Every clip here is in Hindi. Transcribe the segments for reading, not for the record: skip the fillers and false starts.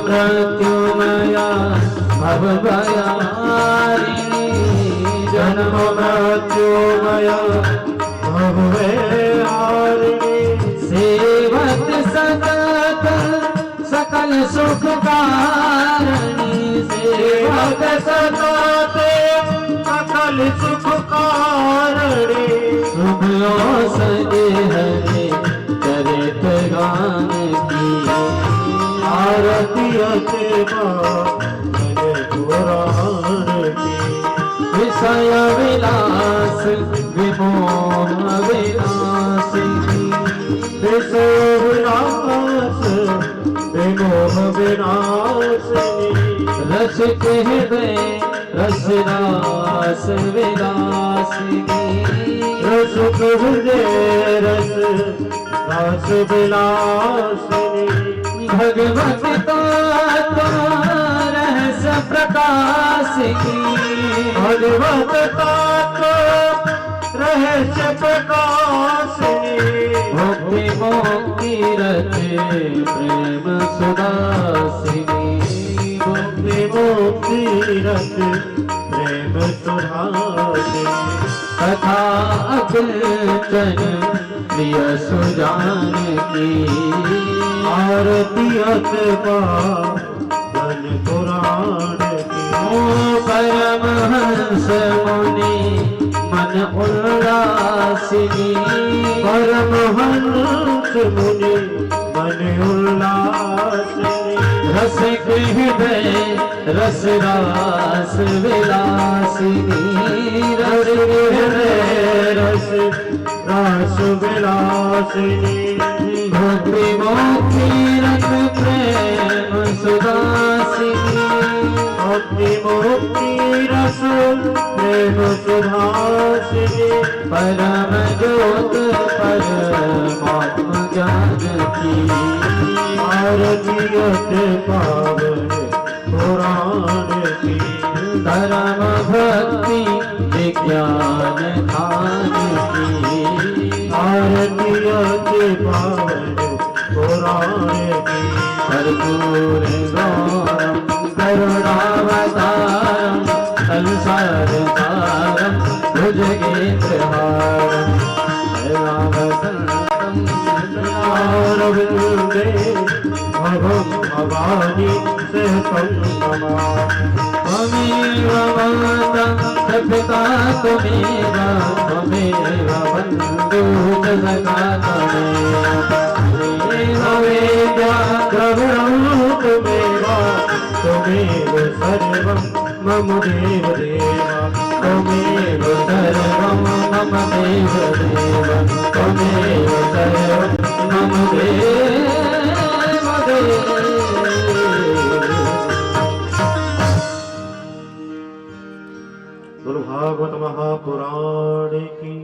मृत्युमय भवभयारिणी जन्म मृत्युमय भवभयारिणी सेवत सतत सकल सुख कारणी सेवत सतत सकल सुख कारणी शुभ औषधि हरे चरित गान की आरती पुराण की विषय विलास विमोह विनाशिनी विषय विलास विमोह विनाशिनी रसिक हृदय रस रास विलासिनी रसिक हृदय रस रास विलासिनी भगवत रहस प्रकाश की भगवत रहस प्रकाश भक्ति मोक्ति रचे प्रेम सुदासिनी भक्ति मोक्ति रचे प्रेम सुधासिनी कथा अकिंचन प्रिय सुजान की आरती पावन पुराण की परमहंस मुनि मन उल्लासिनी परमहंस मुनि मन उल्लासिनी रसिक हृदय रस रास विलासिनी रसिक हृदय रस रास विलासिनी भक्ति मोक्ति रस प्रेम सुदासिनी भक्ति मोक्ति रस प्रेम सुधासिनी परम ज्योत परमात्म ज्ञान की आरतीयत पावन पुराण की धर्म भक्ति विज्ञान ध्यान की आरतीयत पावन पुराण की कर्पूर गौरम करुणावतारम संसार सारम भुजगेन्द्रहारम रामचन्द्रं वृन्दे भवं भवानी सहतं नमामि त्वमेव माता च पिता त्वमेव त्वमेव बन्धुः च सखा त्वमेव वेद्या द्रविणं त्वमेव त्वमेव सर्वं मम देव देव त्वमेव सर्वं मम देव देव त्वमेव सर्वं मम देव देव। भागवत महापुराण की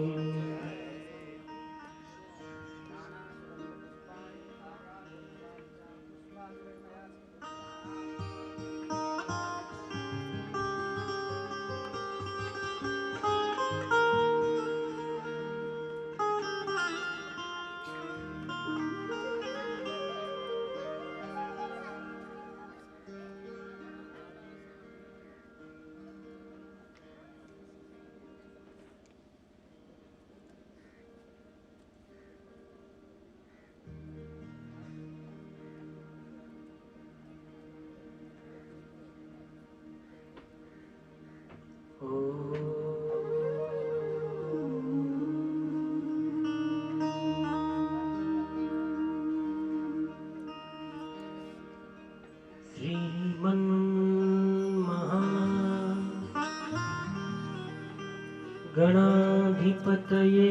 गणाधिपतये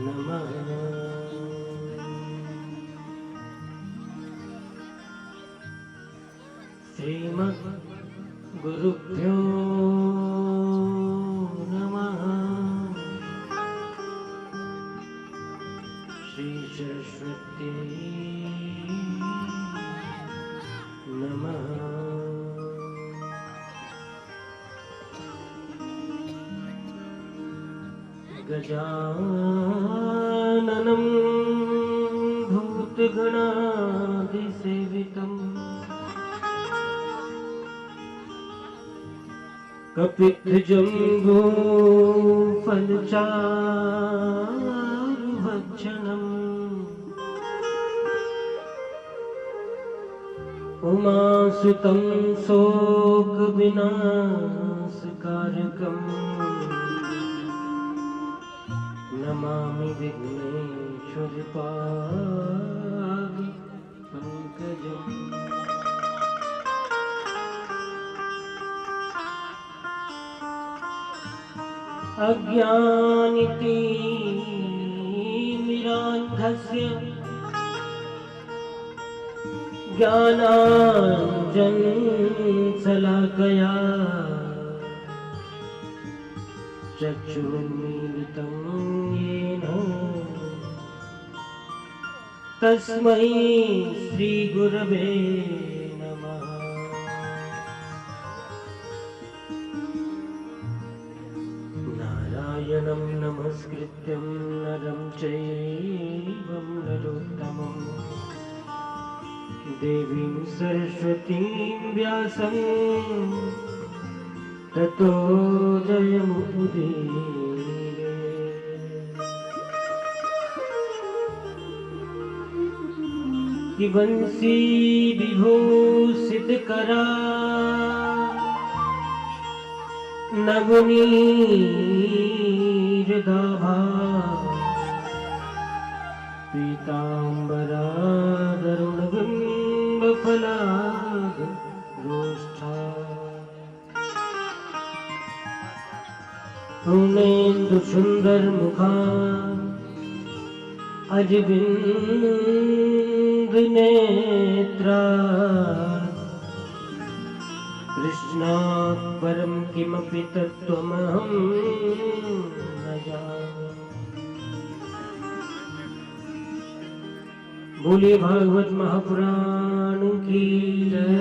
नमः। श्रीमद् गुरुभ्यो नमः। श्री सरस्वती नमः। गजाननं भूतगणादिसेवितम् कपित्थजम्बूफलचारुभक्षणम् उमासुतं शोकविनाशकारकम् नमामि विघ्नेश्वरपादि पंकजम्। अज्ञानितिमिरान्धस्य ज्ञानाञ्जनशलाकया चक्षुरुन्मीलितं येन तस्मै श्रीगुरवे नमः। नारायणं नमस्कृत्यं नरं चैव नरोत्तमम् देवीं सरस्वतीं व्यासं ततो जयमुदीरये। कि बंसी विभूषितकरा नवनीरदाभा पीताम्बरादरुणबिम्बफलारोष्ठा पूर्णेन्दुसुन्दरमुखा अजबिन्दुनेत्रा कृष्णात् परं किमपि तत्त्वमहं न जाने। बोलिए भागवत महापुराण की जय,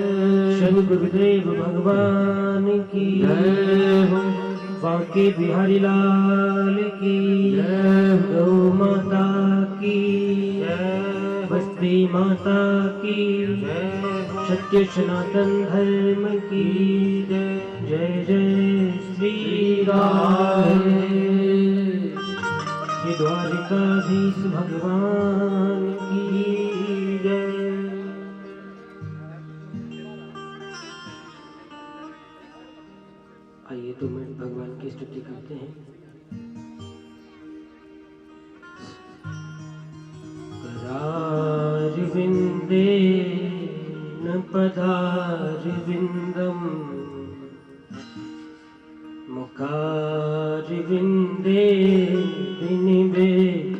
श्री गुरुदेव भगवान की जय, बांके बिहारी लाल की जय, गौ माता की जय, बस्ती माता की जय, सत्य सनातन धर्म की जय। जय जय श्री राम, श्री द्वारिकाधीश भगवान की जय। आइए 2 मिनट भगवान की स्तुति करते हैं। करारविंदे न पदारविंदम मुखारविंदे विनिवेशयन्तम्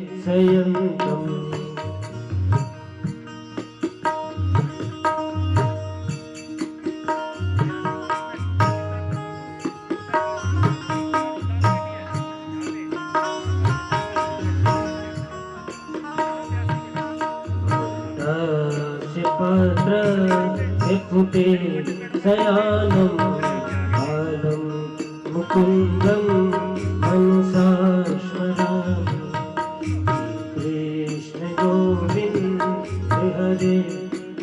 पात्र फुटे शयानं बालं मुकुन्दं मनसास्मरामि। कृष्ण गोविन्द हरे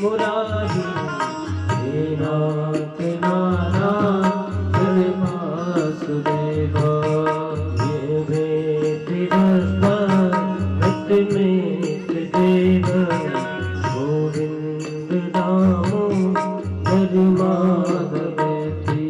मुरारी, हे नाथ नारायण वासुदेवा। ये भेद रक्त में देव गोविंद दामोदर माधवेति।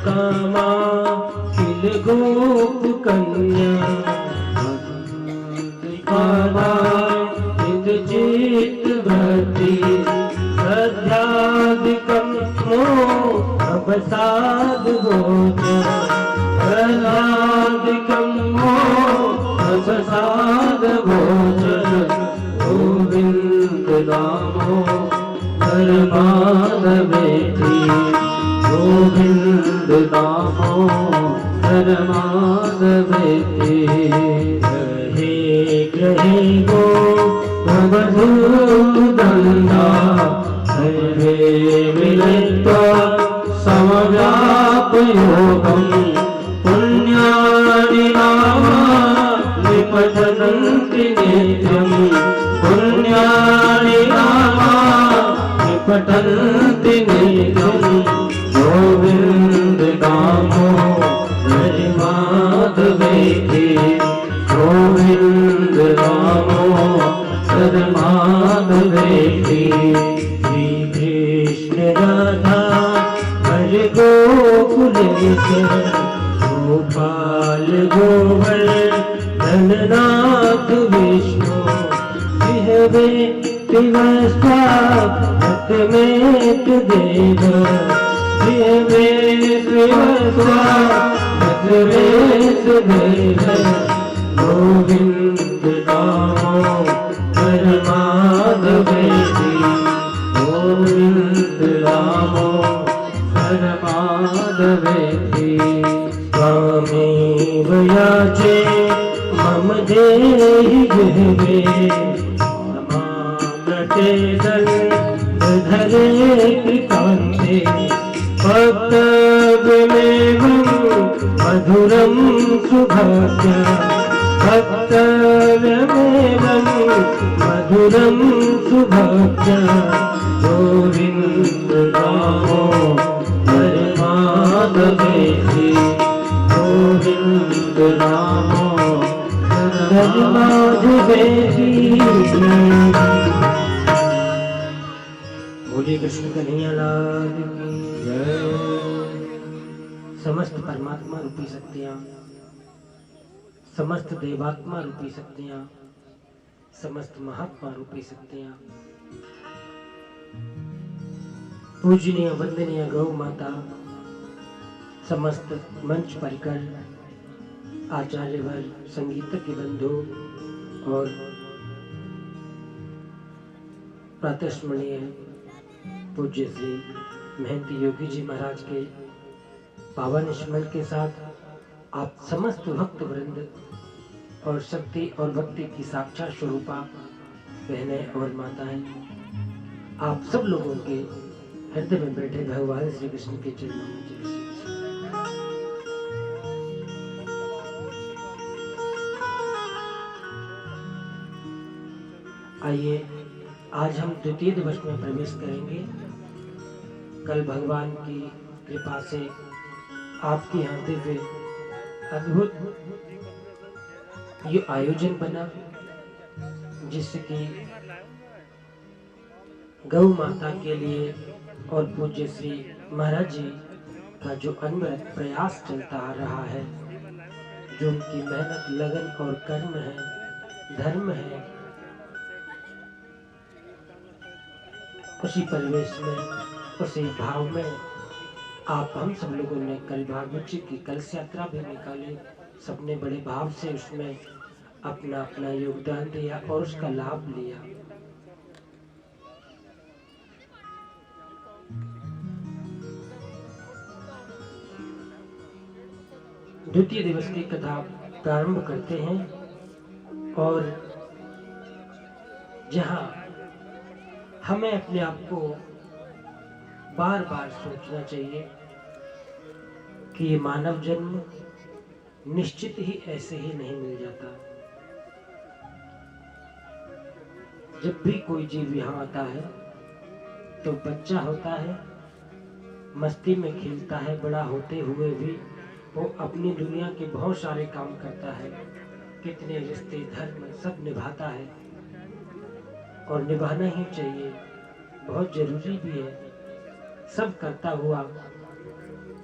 कामा किल गोप कन्या कामा चित चित भक्ति श्रद्धादिकं मोह अवसाद गोचर। श्रद्धादिकं मोह अवसाद गोचर। परमानवेति गोविंद नामो परमानवेति ग्रहे ग्रहे गो भवधूतदन्ता सर्वे मिलित्वा समव्यापयोगम् पुण्यानि नामानि पठन्ति नित्यम् पुण्यानि नामानि पठन्ति नित्यम् गोविन्द नामो हरिमाधवेति गोविन्द नामो हरिमाधवेति श्री कृष्ण राधा हरि गोकुलेश गोपाल गोवर्धननाथ विष्णु विहवे तिवस्ता भक्तमेत देव विहवे तिवस्ता भक्तमेत देव गोविंद नामो परमानवेति गोविंद नामो परमानवेति स्वामी वयाचे मम देहि गृहे नमामते धरे कृपान्ते भक्तव्यमेवं मधुरं सुभाष्य भक्तव्यमेवं मधुरं सुभाष्य गोविन्द नामो परमानवेति गोविन्द नामो परमानवेति। बोलिए कृष्ण कन्हैया लाल की जय। समस्त परमात्मा रूपी शक्तियां, समस्त देवात्मा रूपी शक्तियां, समस्त महात्मा रूपी शक्तियां, पूजनीय वंदनीय गौ माता, समस्त मंच परिकर आचार्यवर, संगीतज्ञ बंधु और प्रातस्मरणीय पूज्य श्री महंती योगी जी महाराज के पावन स्मरण के साथ आप समस्त भक्त वृंद और शक्ति और भक्ति की साक्षात स्वरूपा बहनें और माताएं, आप सब लोगों के हृदय में बैठे भगवान श्री कृष्ण के चरणों में जय श्री कृष्ण। आइए आज हम द्वितीय दिवस में प्रवेश करेंगे। कल भगवान की कृपा से आपके यहाँ दिव्य अद्भुत ये आयोजन बना, जिससे कि गौ माता के लिए और पूज्य श्री महाराज जी का जो अनवरत प्रयास चलता आ रहा है, जो उनकी मेहनत, लगन और कर्म है, धर्म है, उसी परिवेश में, उसी भाव में आप हम सब लोगों ने कल भागवत जी की कलश यात्रा भी निकाली। सबने बड़े भाव से उसमें अपना अपना योगदान दिया और उसका लाभ लिया। द्वितीय दिवस की कथा प्रारंभ करते हैं और जहां हमें अपने आप को बार बार सोचना चाहिए कि ये मानव जन्म निश्चित ही ऐसे ही नहीं मिल जाता। जब भी कोई जीव यहाँ आता है तो बच्चा होता है, मस्ती में खेलता है, बड़ा होते हुए भी वो अपनी दुनिया के बहुत सारे काम करता है, कितने रिश्ते, धर्म सब निभाता है और निभाना ही चाहिए, बहुत जरूरी भी है। सब करता हुआ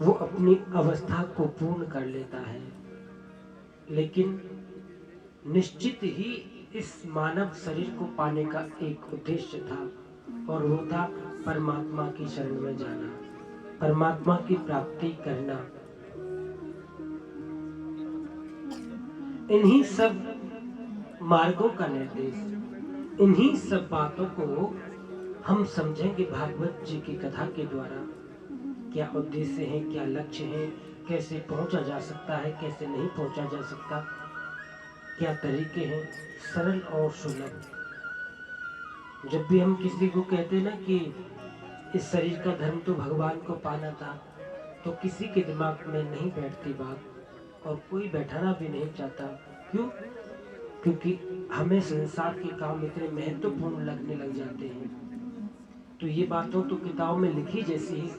वो अपनी अवस्था को पूर्ण कर लेता है, लेकिन निश्चित ही इस मानव शरीर को पाने का एक उद्देश्य था और वो था परमात्मा की शरण में जाना, परमात्मा की प्राप्ति करना। इन्हीं सब मार्गों का निर्देश, इन्हीं सब बातों को हम समझेंगे भागवत जी की कथा के द्वारा। क्या उद्देश्य है, क्या लक्ष्य है, कैसे पहुंचा जा सकता है, कैसे नहीं पहुंचा जा सकता, क्या तरीके हैं सरल और सुलभ। जब भी हम किसी को कहते हैं ना कि इस शरीर का धर्म तो भगवान को पाना था, तो किसी के दिमाग में नहीं बैठती बात और कोई बैठाना भी नहीं चाहता। क्यों? क्योंकि हमें संसार के काम इतने महत्वपूर्ण लगने लग जाते हैं, तो ये बातों तो किताब में लिखी जैसी ही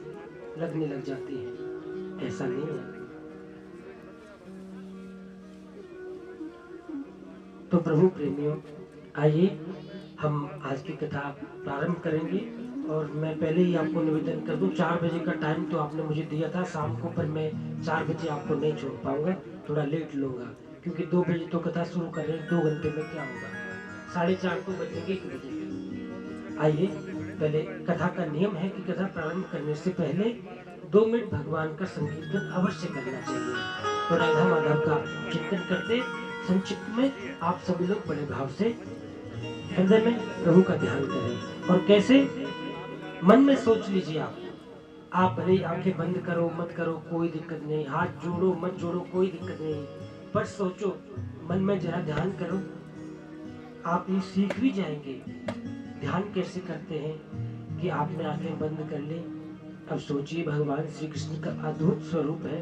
लगने लग जाती है। ऐसा नहीं है। तो प्रभु प्रेमियों, आइए हम आज की कथा प्रारंभ करेंगे। और मैं पहले ही आपको निवेदन कर दूं, 4 बजे का टाइम तो आपने मुझे दिया था शाम को, पर मैं 4 बजे आपको नहीं छोड़ पाऊंगा, थोड़ा लेट लूंगा, क्योंकि 2 बजे तो कथा शुरू कर रहे हैं। 2 घंटे में क्या होगा, 4:30 तो बजेंगे 1 बजे। आइए, पहले कथा का नियम है कि कथा प्रारंभ करने से पहले 2 मिनट भगवान का संकीर्तन अवश्य करना चाहिए। तो राधा माधव का चिंतन करते संक्षिप्त में आप सभी लोग बड़े भाव से हृदय में प्रभु का ध्यान करें। और कैसे? मन में सोच लीजिए। आप भले आंखें बंद करो मत करो कोई दिक्कत नहीं, हाथ जोड़ो मत जोड़ो कोई दिक्कत नहीं, पर सोचो, मन में जरा ध्यान करो। आप ये सीख भी जाएंगे ध्यान कैसे करते हैं कि आपने आंखें बंद कर ली। अब सोचिए, भगवान श्री कृष्ण का अद्भुत स्वरूप है।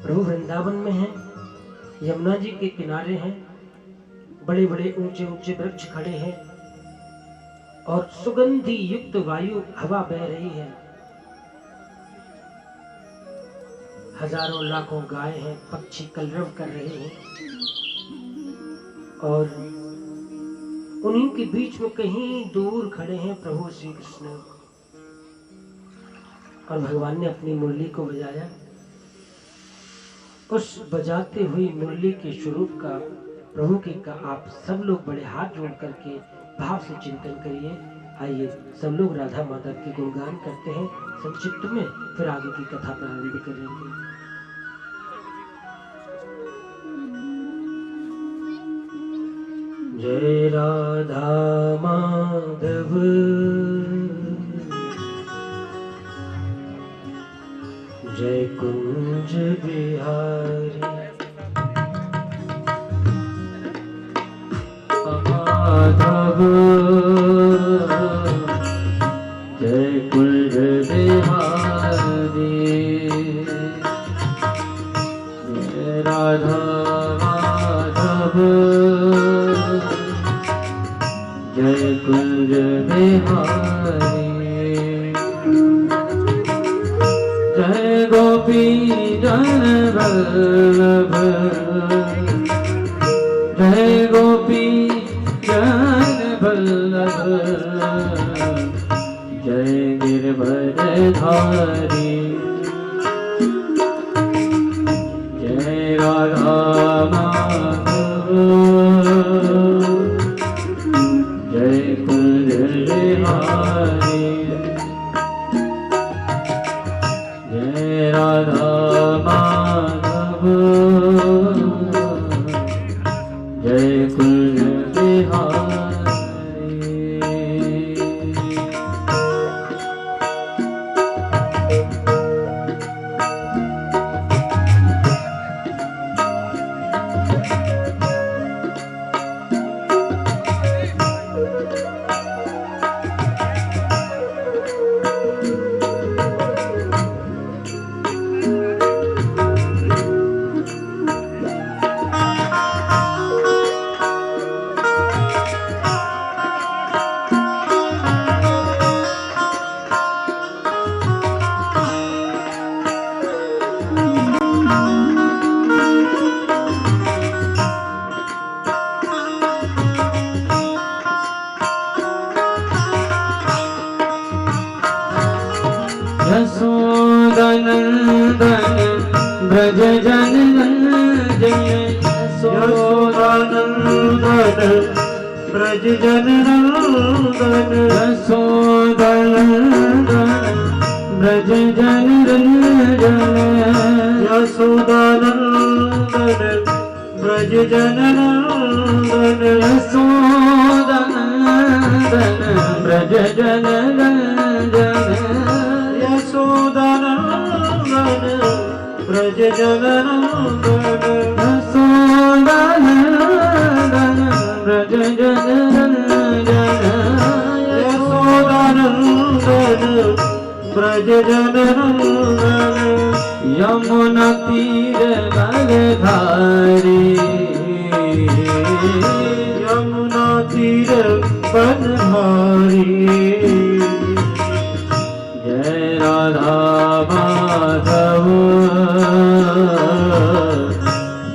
प्रभु वृंदावन में है, यमुना जी के किनारे हैं, बड़े बड़े ऊंचे ऊंचे वृक्ष खड़े हैं और सुगंधी युक्त वायु हवा बह रही है। हजारों लाखों गाय हैं, पक्षी कलरव कर रहे हैं और उन्हीं के बीच में कहीं दूर खड़े हैं प्रभु श्री कृष्ण। और भगवान ने अपनी मुरली को बजाया। उस बजाते हुई मुरली के स्वरूप का प्रभु के का आप सब लोग बड़े हाथ जोड़ करके भाव से चिंतन करिए। आइए सब लोग राधा माधव के गुणगान करते हैं संक्षिप्त में, फिर आगे की कथा प्रारंभ करेंगे। जय राधा माधव, जय कुंज बिहारी, माधव जय कुंज बिहारी, जय राधा माधव जय कुंज बिहारी, जय गोपी जन वल्लभ, जय गोपी जन वल्लभ, जय गिरवर धारी, जय राधा माधव जय कुंज बिहारी, जय राधा माधव जय कुंज बिहारी। यशोदानंदन ब्रज जनरंजन, यशोदानंदन ब्रज जनरंजन, यशोदानंदन ब्रज जनरंजन, यशोदानंदन ब्रज जनरंजन, यशोदानंदन जगनंदन यशोदानंदन ब्रज जननंदन यशोदानंदन ब्रज जननंदन यमुना तीर बलधारी यमुना तीर बनहारी जय राधा माधव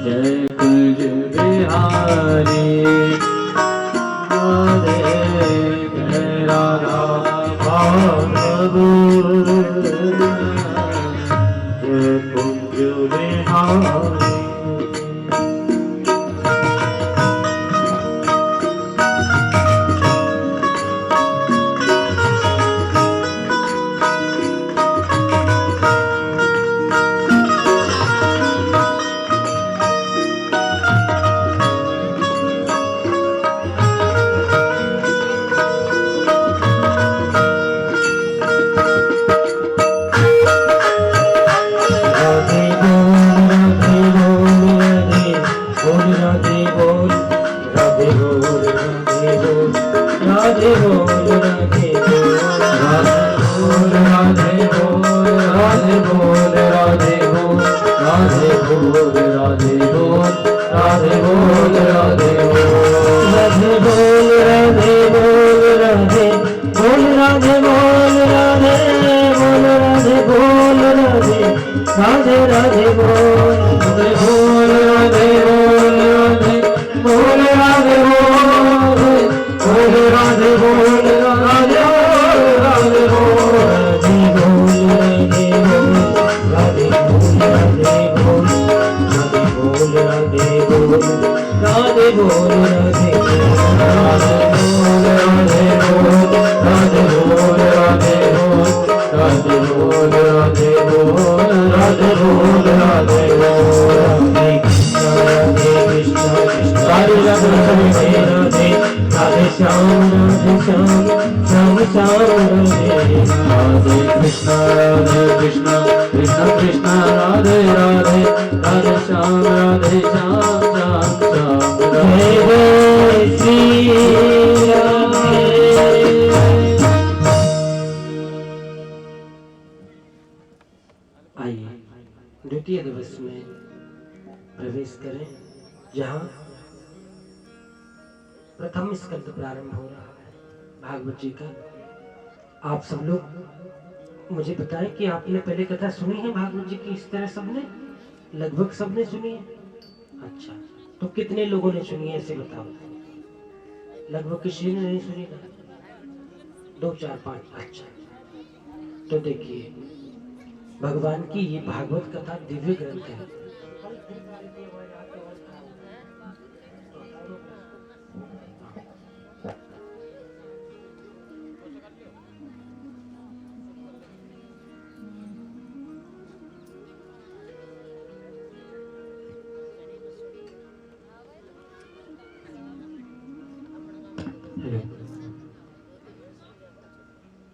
जय कुंज बिहारी राधे जय राधा माधव जय कुंज बिहारी राधे राधे बोल राधे बोल राधे बोल राधे बोल राधे बोल राधे बोल राधे राधे बोल राधे बोल राधे बोल राधे बोल राधे बोल राधे बोल राधे राधे बोल राधे बोल राधे बोल राधे बोल राधे कृष्ण राधे राधे राधे राधे श्याम श्याम राधे राधे कृष्ण कृष्ण कृष्ण राधे राधे राधे श्याम राधे श्याम जय जय श्री राधे। आइए द्वितीय दिवस में प्रवेश करें, जहाँ प्रथम स्कंद प्रारंभ हो रहा है भागवत जी का। आप सब लोग मुझे बताएं कि आपने पहले कथा सुनी है भागवत जी की इस तरह? सबने, लगभग सबने सुनी है। अच्छा, तो कितने लोगों ने सुनी है ऐसे बताओ। लगभग किसी ने नहीं सुनी ना? 2 4 5। अच्छा, तो देखिए भगवान की ये भागवत कथा दिव्य ग्रंथ है।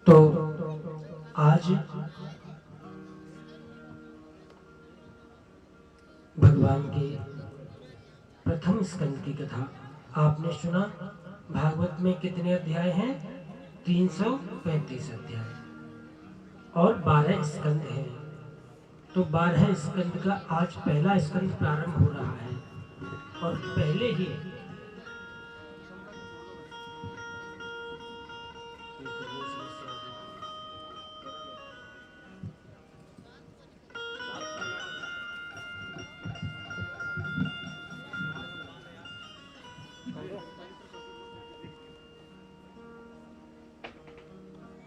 तो आज भगवान के प्रथम स्कंद की कथा आपने सुना। भागवत में कितने अध्याय हैं? 335 अध्याय और 12 स्कंद हैं। तो 12 स्कंद का आज पहला स्कंद प्रारंभ हो रहा है और पहले ही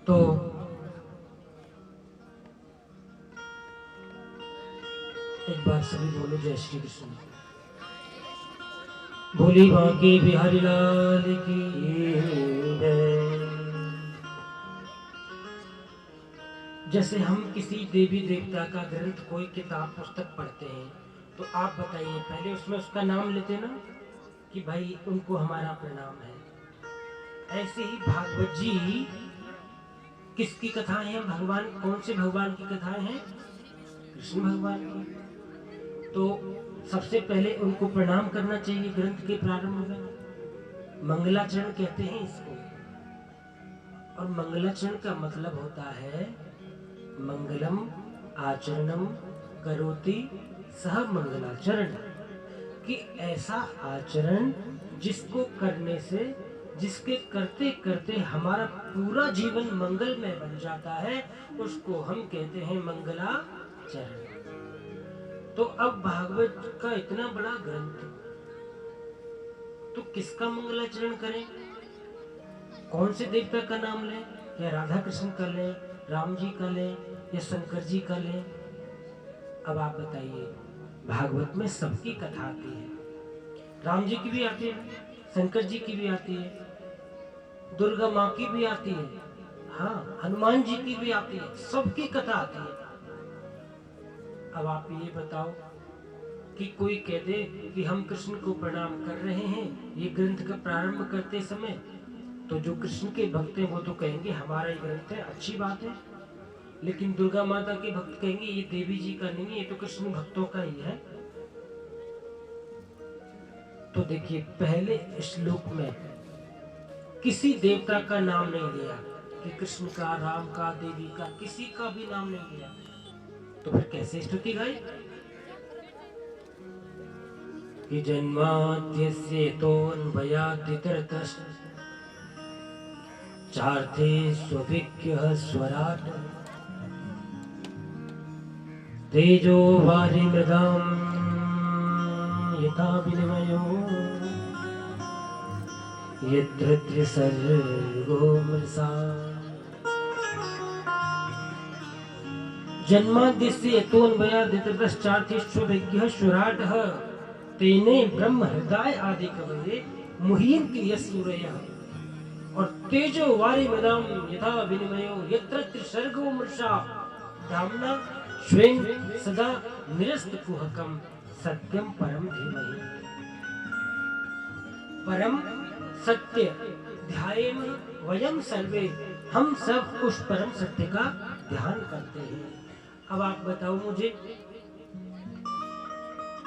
तो एक बार सभी बोलो जय श्री कृष्ण। भोली बांके बिहारी लाल की जय। जैसे हम किसी देवी देवता का ग्रंथ, कोई किताब पुस्तक पढ़ते हैं तो आप बताइए पहले उसमें उसका नाम लेते ना कि भाई उनको हमारा प्रणाम है। ऐसे ही भागवत जी किसकी कथाएं हैं? भगवान, कौन से भगवान की कथाएं हैं? कृष्ण भगवान की। तो सबसे पहले उनको प्रणाम करना चाहिए। ग्रंथ के प्रारंभ में मंगलाचरण कहते हैं इसको, और मंगलाचरण का मतलब होता है मंगलम आचरणम करोति सह मंगलाचरण, कि ऐसा आचरण जिसको करने से, जिसके करते करते हमारा पूरा जीवन मंगलमय बन जाता है, उसको हम कहते हैं मंगलाचरण। तो अब भागवत का इतना बड़ा ग्रंथ, तो किसका मंगलाचरण करें? कौन से देवता का नाम लें? या राधा कृष्ण का लें, राम जी का लें, या शंकर जी का लें? अब आप बताइए, भागवत में सबकी कथा आती है, राम जी की भी आती है, शंकर जी की भी आती है, दुर्गा माँ की भी आती है, हाँ हनुमान जी की भी आती है, सबकी कथा आती है। अब आप ये बताओ कि कोई कह दे कि हम कृष्ण को प्रणाम कर रहे हैं ये ग्रंथ का प्रारंभ करते समय, तो जो कृष्ण के भक्त हैं वो तो कहेंगे हमारा ये ग्रंथ है, अच्छी बात है। लेकिन दुर्गा माता के भक्त कहेंगे ये देवी जी का नहीं है, ये तो कृष्ण भक्तों का ही है। तो देखिए, पहले श्लोक में किसी देवता का नाम नहीं लिया, कि कृष्ण का, राम का, देवी का, किसी का भी नाम नहीं लिया, तो फिर कैसे स्तुति गाई? कि जन्माद्यस्य तोऽन्वयादितरतश्च चार्थे स्वभिज्ञः स्वराट् तेजो वारिमृदां यथा विनिमयो यत्र त्रिसर्गो मृषा। जन्माद्यस्य तोऽन्वयादितरतश्चार्थे स्वभिज्ञः स्वराट् तेने ब्रह्म हृदय आदि कवये मुह्यन्ति यस्सूरयः और तेजो वारिमृदां यथा विनिमयो यत्र त्रिसर्गो मृषा धाम्ना स्वेन सदा निरस्तकुहकं सत्यम परम धीमहि। परम सत्य ध्यायेम वयम सर्वे, हम सब उस परम सत्य का ध्यान करते हैं। अब आप बताओ मुझे,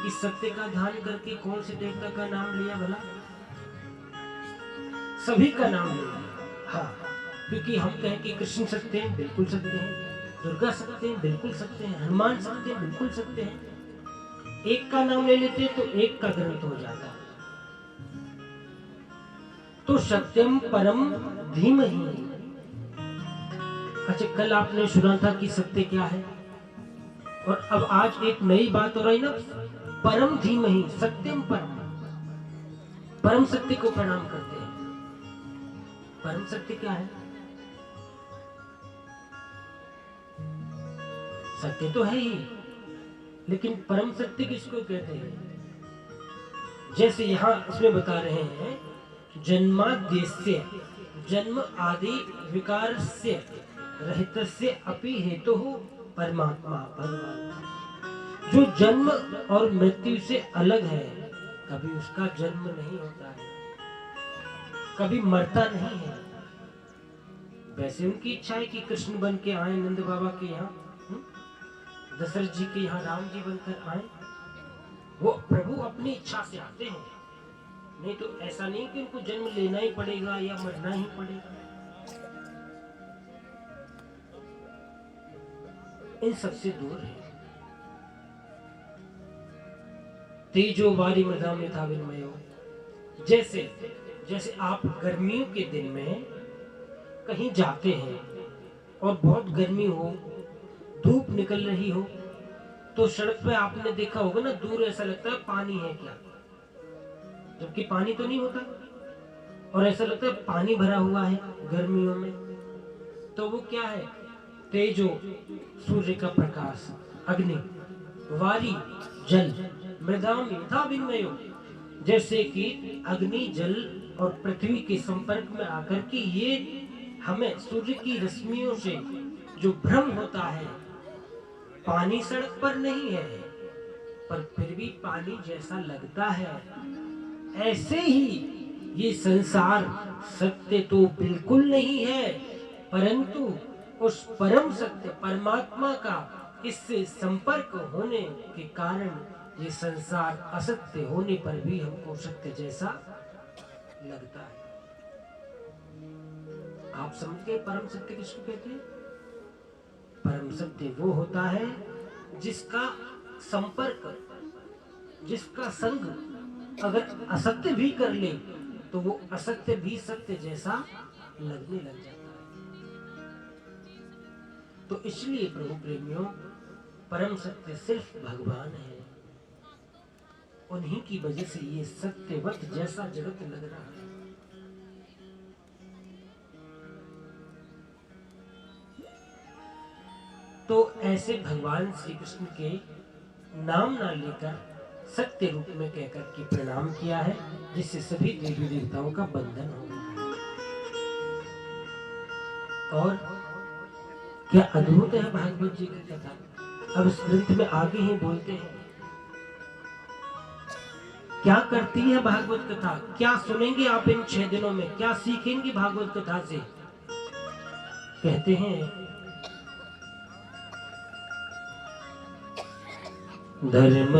इस सत्य का ध्यान करके कौन से देवता का नाम लिया भला? सभी का नाम लिया, हाँ, क्योंकि हम कहें कि कृष्ण सत्य हैं, बिल्कुल सत्य हैं, दुर्गा सत्य हैं, बिल्कुल सत्य हैं, हनुमान सत्य हैं, बिल्कुल सत्य हैं। एक का नाम ले लेते तो एक का ग्रंथ हो जाता। तो सत्यम परम धीमहि। अच्छा, कल आपने सुना था कि सत्य क्या है, और अब आज एक नई बात हो रही ना, परम धीमहि, सत्यम परम, परम सत्य को प्रणाम करते हैं। परम सत्य क्या है? सत्य तो है ही, लेकिन परम सत्य किसको कहते हैं? जैसे यहां इसमें बता रहे हैं, जन्माद्यस्य, जन्म आदि विकार से रहितस्य अपि हेतु परमात्मा, भगवान। जो जन्म और मृत्यु से अलग है, कभी उसका जन्म नहीं होता है, कभी मरता नहीं है। वैसे उनकी इच्छा है कि कृष्ण बन के आए नंद बाबा के यहाँ, दशरथ जी के यहाँ राम जी बनकर आए। वो प्रभु अपनी इच्छा से आते हैं, नहीं तो ऐसा नहीं कि उनको जन्म लेना ही पड़ेगा या मरना ही पड़ेगा। इन सबसे दूर है। तेजो वारिमृदां यथा विनिमयो, जैसे जैसे आप गर्मियों के दिन में कहीं जाते हैं और बहुत गर्मी हो, धूप निकल रही हो, तो सड़क पे आपने देखा होगा ना, दूर ऐसा लगता है पानी है क्या, जबकि पानी तो नहीं होता, और ऐसा लगता है पानी भरा हुआ है गर्मियों में। तो वो क्या है? तेजो, सूर्य का प्रकाश, अग्नि, वारी, जल, मृदां यथा विनिमयो, जैसे कि अग्नि, जल और पृथ्वी के संपर्क में आकर के ये हमें सूर्य की रश्मियों से जो भ्रम होता है, पानी सड़क पर नहीं है पर फिर भी पानी जैसा लगता है, ऐसे ही ये संसार सत्य तो बिल्कुल नहीं है, परंतु उस परम सत्य परमात्मा का इससे संपर्क होने के कारण ये संसार असत्य होने पर भी हमको सत्य जैसा लगता है। आप समझ गए परम सत्य किसको कहते हैं? परम सत्य वो होता है जिसका संपर्क, जिसका संग अगर असत्य भी कर ले तो वो असत्य भी सत्य जैसा लगने लग जाता है। तो इसलिए प्रभु प्रेमियों, परम सत्य सिर्फ भगवान है। उन्हीं की वजह से ये सत्यवत जैसा जगत लग रहा है। तो ऐसे भगवान श्री कृष्ण के नाम ना लेकर सत्य रूप में कहकर के प्रणाम किया है, जिससे सभी देवी देवताओं का बंधन हो गया। और क्या अद्भुत है भागवत जी की कथा। अब इस ग्रंथ में आगे ही बोलते हैं क्या करती है भागवत कथा, क्या सुनेंगे आप इन 6 दिनों में, क्या सीखेंगे भागवत कथा से। कहते हैं धर्म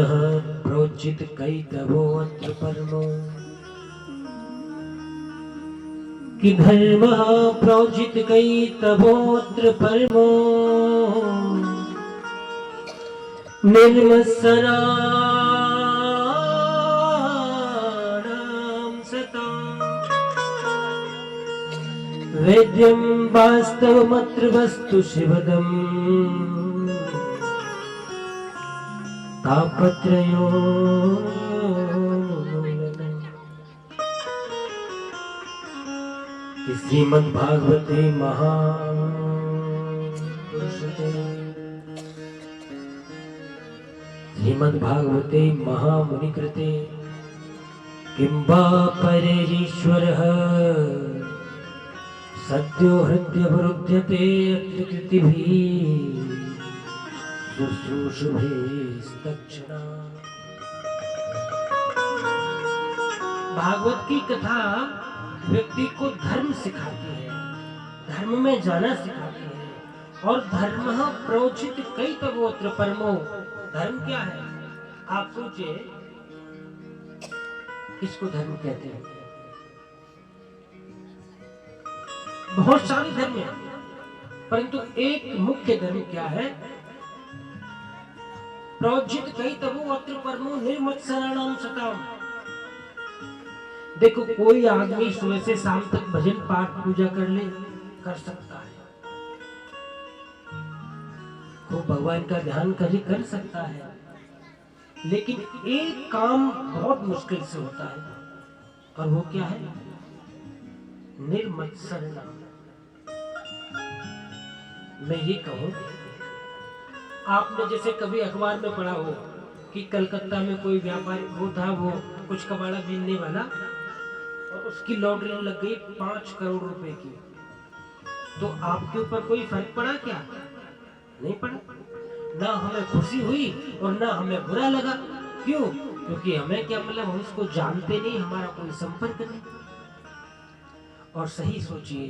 प्रोचित कैतवो अत्र परमो, कि धर्म प्रोचित कैतवोऽत्र परमो, निर्मत्सराणां सताम् वेद्यं वास्तवमत्र वस्तु शिवदम् तापत्रयो। श्रीमद्भागवते श्रीमद्भागवते महामुनिकृते किं वा परेरीश्वरः सद्यो हृद्यवरुध्यते अत्र कृतिभिः शुश्रूषुभिस्तक्षणा। भागवत की कथा व्यक्ति को धर्म सिखाती है, धर्म में जाना सिखाती है। और धर्म प्रोचित कैतवोऽत्र परमो, धर्म क्या है आप सोचिए, किसको धर्म कहते हैं? बहुत सारे धर्म हैं, परंतु एक मुख्य धर्म क्या है? प्रोचित कैतवोऽत्र परमो निर्मत्सराणां सताम्। देखो कोई आदमी सुबह से शाम तक भजन पाठ पूजा कर सकता है, वो भगवान का ध्यान कर सकता है, लेकिन एक काम बहुत मुश्किल से होता है, और वो क्या है? निर्मत्सरता। मैं ये कहूं, आपने जैसे कभी अखबार में पढ़ा हो कि कलकत्ता में कोई व्यापारी वो था, वो कुछ कबाड़ा बीनने वाला, और उसकी लॉटरी लग गई 5 करोड़ रुपए की। तो आपके ऊपर कोई फर्क पड़ा क्या? नहीं पड़ा। ना हमें खुशी हुई और ना हमें बुरा लगा। क्यों? क्योंकि हमें क्या मतलब, हम उसको जानते नहीं, हमारा कोई संपर्क नहीं। और सही सोचिए,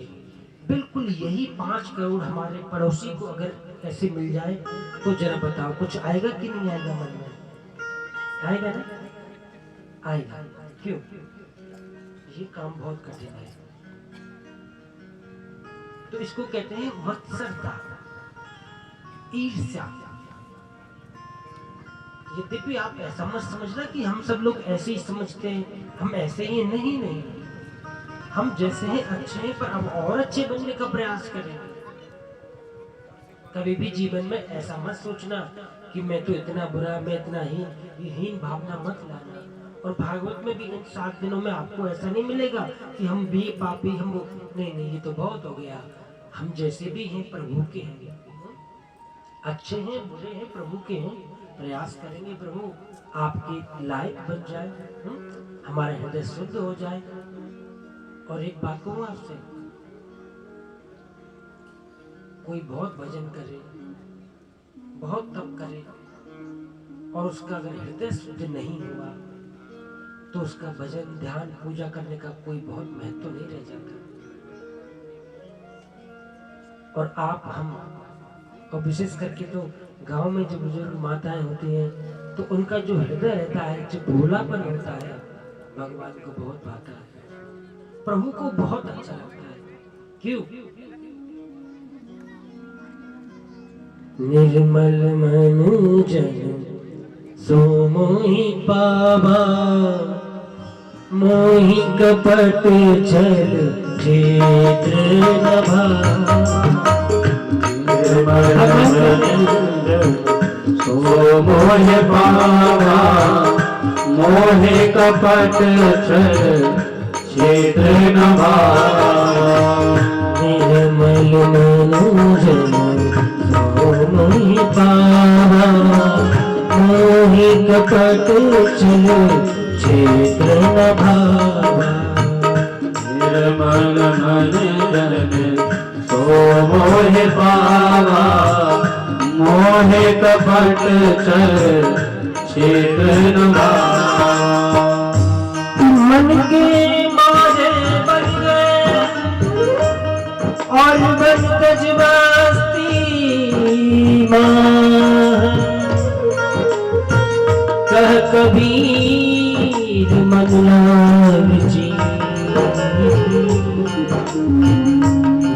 बिल्कुल यही 5 करोड़ हमारे पड़ोसी को अगर ऐसे मिल जाए तो जरा बताओ कुछ आएगा कि नहीं आएगा मन में? आएगा ना? आएगा। क्यों? ये काम बहुत कठिन है। तो इसको कहते हैं मत्सरता, ईर्ष्या। यद्यपि आप ऐसा मत समझना कि हम सब लोग ऐसे ही समझते हैं, हम ऐसे ही नहीं, हम जैसे हैं अच्छे हैं, पर अब और अच्छे बनने का प्रयास करें। कभी भी जीवन में ऐसा मत सोचना कि मैं तो इतना बुरा, मैं इतना हीन भावना मत लाना। और भागवत में भी इन 7 दिनों में आपको ऐसा नहीं मिलेगा कि हम भी पापी, हम वो नहीं, ये तो बहुत हो गया। हम जैसे भी हैं प्रभु के हैं, अच्छे हैं बुरे हैं प्रभु के हैं। प्रयास करेंगे प्रभु आपके लायक बन जाए, हमारा हृदय शुद्ध हो जाए। और एक बात कहूँ आपसे, कोई बहुत भजन करे, बहुत तप करे, और उसका अगर हृदय शुद्ध नहीं हुआ तो उसका भजन ध्यान पूजा करने का कोई बहुत महत्व नहीं रह जाता। और आप हम, और विशेष करके तो गांव में जो बुजुर्ग माताएं होती हैं तो उनका जो हृदय रहता है, जो भोलापन होता है, भगवान को बहुत भाता है, प्रभु को बहुत अच्छा लगता है। क्यों? निर्मल मन जन सो मोहि पावा, मोहि कपट छल क्षेत्र न भावा। सो मोहि पावा, मोहि कपट छल क्षेत्र न भावा। निर्मल मन जन सो मोहि पावा, मोहि कपट छल क्षेत्र न भावा। निर्मल मन जन सो मोहि पावा, मोहि कपट छल क्षेत्र न भावा। मन के मारे बन गए और बस तजवास्ती कह कबीर मन लालची,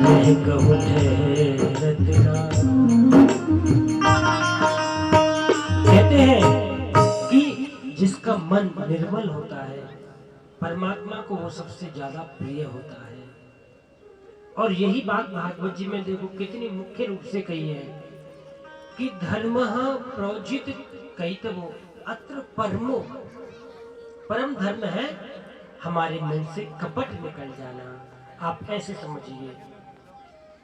यह कहूँ ठहरत ना। कहते हैं कि जिसका मन निर्मल होता है, परमात्मा को वो सबसे ज्यादा प्रिय होता है। और यही बात भागवत जी में देखो कितनी मुख्य रूप से कही है कि धर्मः प्रोजित कैतवो अत्र परमो। परम धर्म है हमारे मन से कपट निकल जाना। आप ऐसे समझिए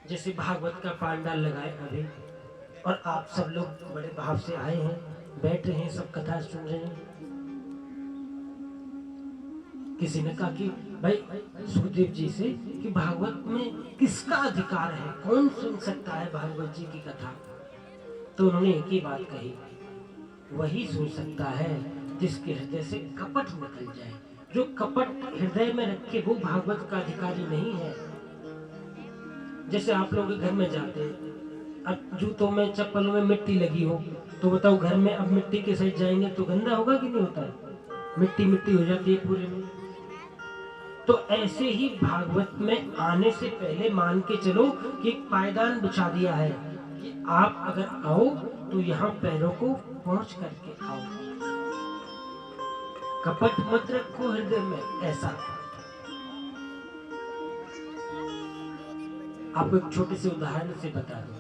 जैसे भागवत का पांडाल लगाए अभी, और आप सब लोग बड़े भाव से आए हैं, बैठ रहे हैं, सब कथा सुन रहे हैं। किसी ने कहा कि भाई सुखदेव जी से कि भागवत में किसका अधिकार है, कौन सुन सकता है भागवत जी की कथा? तो उन्होंने एक ही बात कही, वही सुन सकता है जिसके हृदय से कपट निकल जाए। जो कपट हृदय में रखे वो भागवत का अधिकारी नहीं है। जैसे आप लोग घर में जाते हैं, अब जूतों में चप्पलों में मिट्टी लगी हो तो बताओ घर में अब मिट्टी के साथ जाएंगे तो गंदा होगा कि नहीं होता है? मिट्टी मिट्टी हो जाती है पूरे में। तो ऐसे ही भागवत में आने से पहले मान के चलो कि एक पायदान बिछा दिया है कि आप अगर आओ तो यहाँ पैरों को पहुंच करके आओ, कपट मत रखो हृदय में। ऐसा आपको एक छोटे से उदाहरण से बता दूं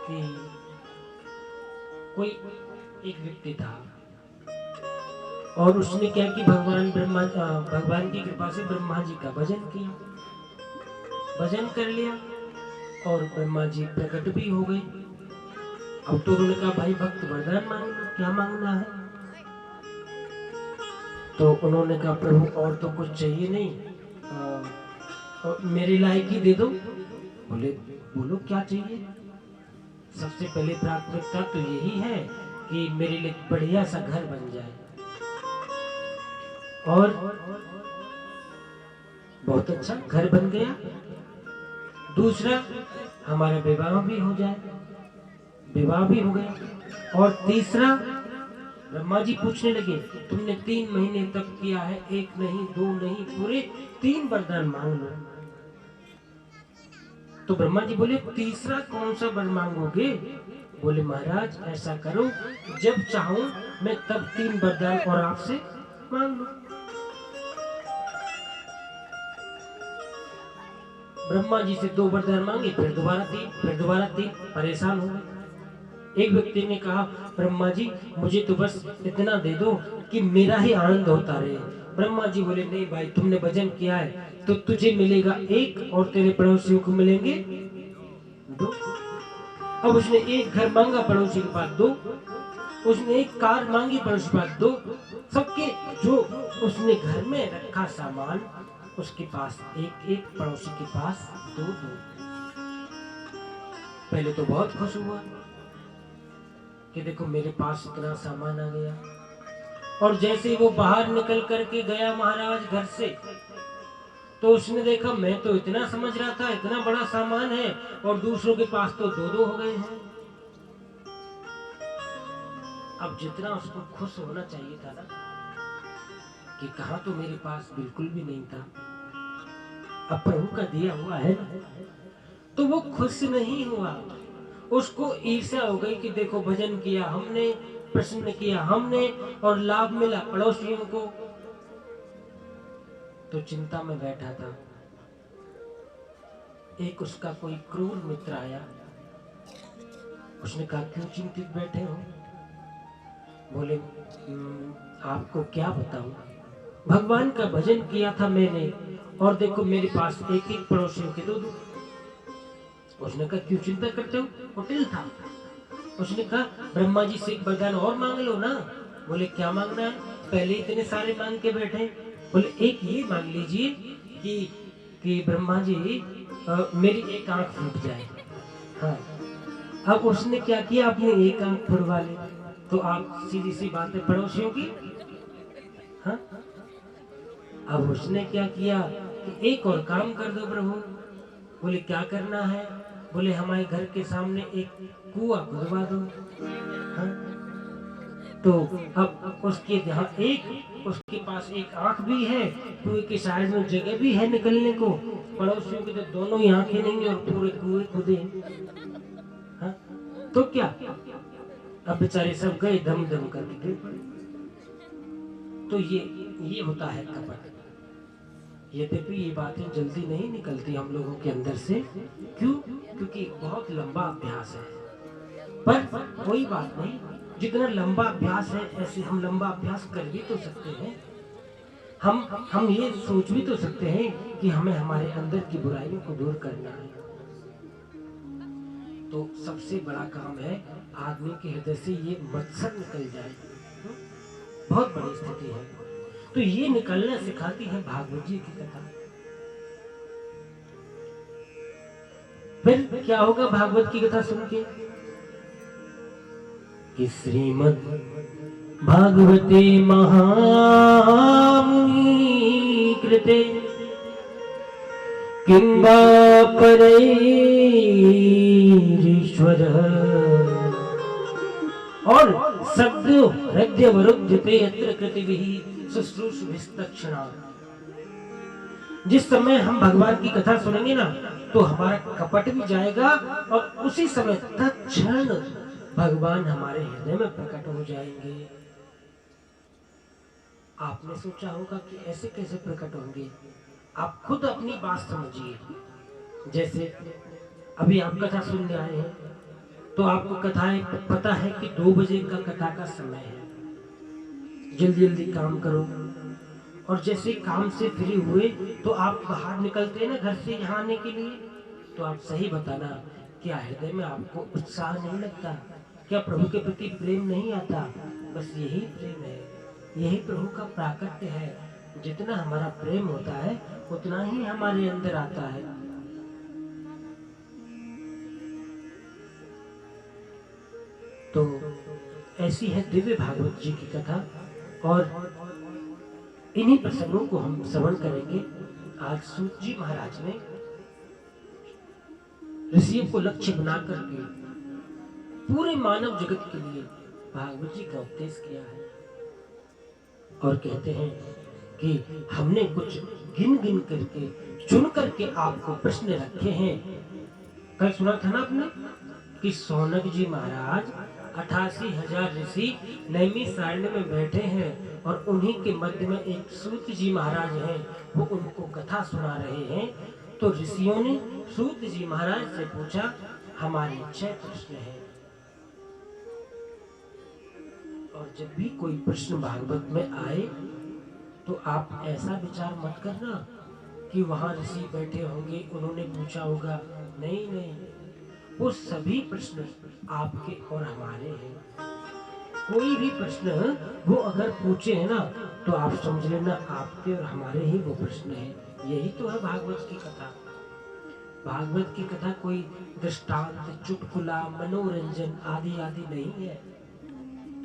कि कोई एक व्यक्ति था और उसने क्या कि भगवान की कृपा से ब्रह्मा जी का भजन किया, भजन कर लिया और ब्रह्मा जी प्रकट भी हो गए। अब तो उन्होंने कहा भाई भक्त वरदान मांगना, क्या मांगना है? तो उन्होंने कहा प्रभु और तो कुछ चाहिए नहीं, मेरी लायकी दे दो। बोले बोलो क्या चाहिए? सबसे पहले प्राथमिकता तो यही है कि मेरे लिए बढ़िया सा घर बन जाए और बहुत अच्छा घर बन गया। दूसरा हमारा विवाह भी हो जाए, विवाह भी हो गया। और तीसरा ब्रह्मा जी पूछने लगे तुमने 3 महीने तप किया है, 1 नहीं 2 नहीं पूरे 3 वरदान मांग लो। तो ब्रह्मा जी बोले तीसरा कौन सा वर मांगोगे? बोले महाराज ऐसा करो जब चाहूं मैं तब 3 वरदान और आपसे मांग लो। ब्रह्मा जी से 2 वरदान मांगे, फिर दोबारा 3, फिर दोबारा 3, परेशान हो गए। एक व्यक्ति ने कहा ब्रह्मा जी मुझे तो बस इतना दे दो कि मेरा ही आनंद होता रहे। ब्रह्मा जी बोले नहीं भाई तुमने भजन किया है तो तुझे मिलेगा 1 और तेरे पड़ोसियों को मिलेंगे 2। अब उसने एक घर मांगा, पड़ोसी के पास 2, उसने एक कार मांगी, पड़ोसी के पास 2, सबके जो उसने घर में रखा सामान उसके पास 1, पड़ोसी के पास 2। पहले तो बहुत खुश हुआ कि देखो मेरे पास इतना सामान आ गया। और जैसे वो बाहर निकल करके गया महाराज घर से तो उसने देखा मैं तो इतना समझ रहा था इतना बड़ा सामान है और दूसरों के पास तो दो दो हो गए हैं। अब जितना उसको खुश होना चाहिए था ना कि कहा तो मेरे पास बिल्कुल भी नहीं था, अब प्रभु का दिया हुआ है ना, तो वो खुश नहीं हुआ। उसको ईर्ष्या हो गई कि देखो भजन किया हमने, प्रसन्न किया हमने और लाभ मिला पड़ोसियों को। तो चिंता में बैठा था। एक उसका कोई क्रूर मित्र आया। उसने कहा क्यों चिंतित बैठे हो? बोले आपको क्या बताऊं, भगवान का भजन किया था मैंने और देखो मेरे पास एक एक पड़ोसियों के दो दो। उसने कहा क्यों चिंता करते हो? होटल था। उसने कहा ब्रह्मा जी से एक वरदान और मांग लो ना। बोले क्या मांगना है? पहले इतने सारे मांग के बैठे। बोले एक ये मांग लीजिए कि ब्रह्मा जी मेरी एक आंख फूट जाए। हाँ, अब उसने क्या किया, अपने एक आंख फुड़वा ली। तो आप सीधी सी बात है पड़ोसियों की। हाँ, अब उसने क्या किया कि एक और काम कर दो प्रभु। बोले क्या करना है? बोले हमारे घर के सामने एक कुआं खुदवा दो। हाँ? तो अब उसके यहाँ उसके पास एक आंख भी है, कुएं के साइड में जगह भी है निकलने को। पड़ोसियों की तो दोनों ही आंखें नहीं और पूरे कुएं खुदे। हाँ? तो क्या, अब बेचारे सब गए दम दम करके गिर पड़े। तो ये होता है कपट। यद्यपि ये बातें जल्दी नहीं निकलती हम लोगों के अंदर से। क्यों? क्योंकि बहुत लंबा अभ्यास है। पर कोई बात नहीं, जितना लंबा अभ्यास है ऐसे हम लंबा अभ्यास कर भी तो सकते हैं। हम ये सोच भी तो सकते हैं कि हमें हमारे अंदर की बुराइयों को दूर करना है। तो सबसे बड़ा काम है आदमी के हृदय से ये मत्सर निकल जाए। बहुत बड़ी स्थिति है। तो ये निकलना सिखाती है भागवत जी की कथा। फिर क्या होगा भागवत की कथा सुन के कि श्रीमद् भागवते महामुनि कृते किंबा परैरीश्वर और सद्यो हृदय वरुध्यते यत्र कृतिभिः शुश्रूषुभिस्तक्षणा। जिस समय हम भगवान की कथा सुनेंगे ना तो हमारा कपट भी जाएगा और उसी समय तत्क्षण भगवान हमारे हृदय में प्रकट हो जाएंगे। आपने सोचा होगा कि ऐसे कैसे प्रकट होंगे? आप खुद अपनी बात समझिए। जैसे अभी आप कथा सुनने आए हैं तो आपको कथाएं पता है कि 2 बजे का कथा का समय है, जल्दी जल्दी काम करो। और जैसे काम से फ्री हुए तो आप बाहर निकलते हैं ना घर से यहाँ आने के लिए, तो आप सही बताना, क्या हृदय में आपको उत्साह नहीं लगता? क्या प्रभु के प्रति प्रेम नहीं आता? बस यही प्रेम है, यही प्रभु का प्राकट्य है। जितना हमारा प्रेम होता है उतना ही हमारे अंदर आता है। तो ऐसी है दिव्य भागवत जी की कथा और इन्हीं प्रसंगों को हम श्रवण करेंगे। आज सूत जी महाराज ने ऋषियों को लक्ष्य बना करके पूरे मानव जगत के लिए भागवत जी का उपदेश किया है और कहते हैं कि हमने कुछ गिन गिन करके चुन करके आपको प्रश्न रखे हैं। कल सुना था ना आपने कि सौनक जी महाराज 88,000 ऋषि नैमिषारण्य में बैठे हैं और उन्हीं के मध्य में एक सूत जी महाराज हैं, वो उनको कथा सुना रहे हैं। तो ऋषियों ने सूत जी महाराज से पूछा, हमारे 6 प्रश्न हैं और जब भी कोई प्रश्न भागवत में आए तो आप ऐसा विचार मत करना कि वहां ऋषि बैठे होंगे उन्होंने पूछा होगा। नहीं नहीं, वो सभी प्रश्न आपके और हमारे हैं। कोई भी प्रश्न वो अगर पूछे है ना तो आप समझ लेना आपके और हमारे ही वो प्रश्न है। यही तो है भागवत की कथा। भागवत की कथा कोई दृष्टांत, चुटकुला, मनोरंजन आदि आदि नहीं है।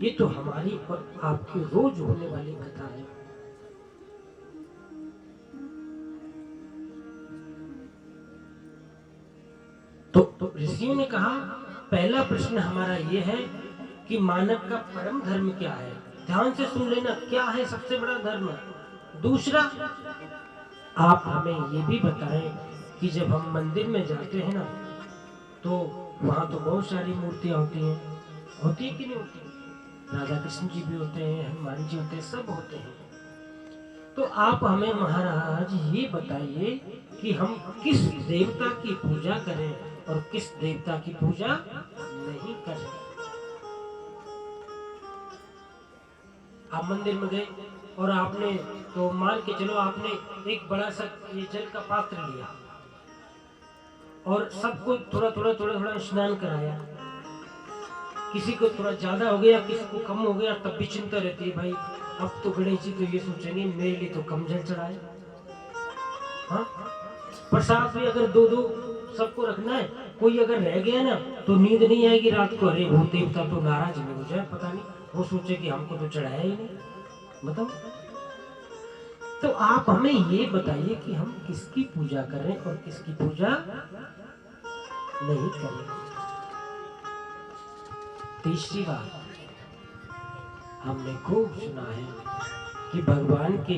ये तो हमारी और आपकी रोज होने वाली कथा है। तो ऋषियों ने कहा पहला प्रश्न हमारा ये है कि मानव का परम धर्म क्या है। ध्यान से सुन लेना, क्या है सबसे बड़ा धर्म। दूसरा, आप हमें ये भी बताएं कि जब हम मंदिर में जाते हैं ना, तो वहां तो बहुत सारी मूर्तियां होती हैं, होती है कि नहीं होती? राधा कृष्ण जी भी होते हैं, हनुमान जी होते हैं, सब होते हैं। तो आप हमें महाराज ये बताइए कि हम किस देवता की पूजा करें और किस देवता की पूजा नहीं करें। आप मंदिर में गए और आपने, तो मान के चलो आपने एक बड़ा सा ये जल का पात्र लिया और सबको थोड़ा थोड़ा स्नान कराया। किसी को थोड़ा ज्यादा हो गया, किसी को कम हो गया, तब भी चिंता रहती है, भाई अब तो गणेश जी तो ये सोचेंगे मेरे लिए तो कम जल चढ़ाए। हाँ, प्रसाद भी अगर दो दो सबको रखना है, कोई अगर रह गया ना तो नींद नहीं आएगी रात को, अरे वो देवता तो नाराज में हो जाए, पता नहीं वो सोचे कि हमको तो चढ़ाया ही नहीं। बताओ, तो आप हमें ये बताइए कि हम किसकी पूजा करें और किसकी पूजा नहीं करें। तीसरी बात, हमने खूब सुना है कि भगवान के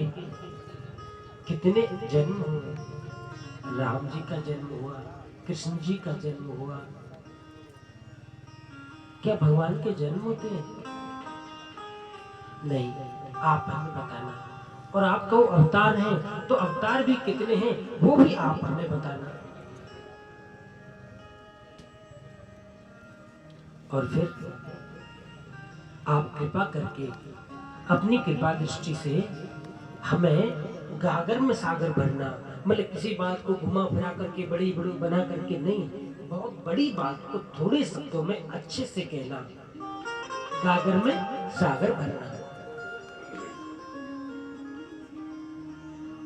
कितने जन्म हुए। राम जी का जन्म हुआ, कृष्ण जी का जन्म हुआ। क्या भगवान के जन्म होते हैं? नहीं, आप हमें बताना। और आप कहो अवतार हैं, तो अवतार भी कितने हैं वो भी आप हमें बताना। और फिर आप कृपा करके अपनी कृपा दृष्टि से हमें गागर में सागर भरना, मतलब किसी बात को घुमा फिरा करके बड़ी बड़ी बना करके नहीं, बहुत बड़ी बात को थोड़े शब्दों में अच्छे से कहना, गागर में सागर भरना।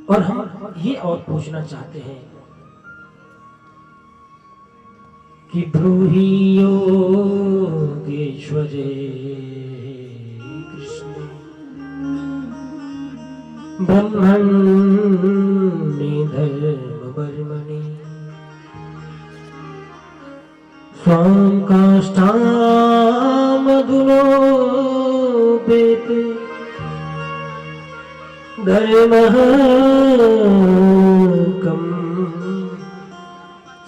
और हम ये और पूछना चाहते हैं कि ब्रूहि योगेश्वरे कृष्ण ब्रह्मणि धर्म वर्मणि स्वां काष्ठामधुनोपेते धर्मः कं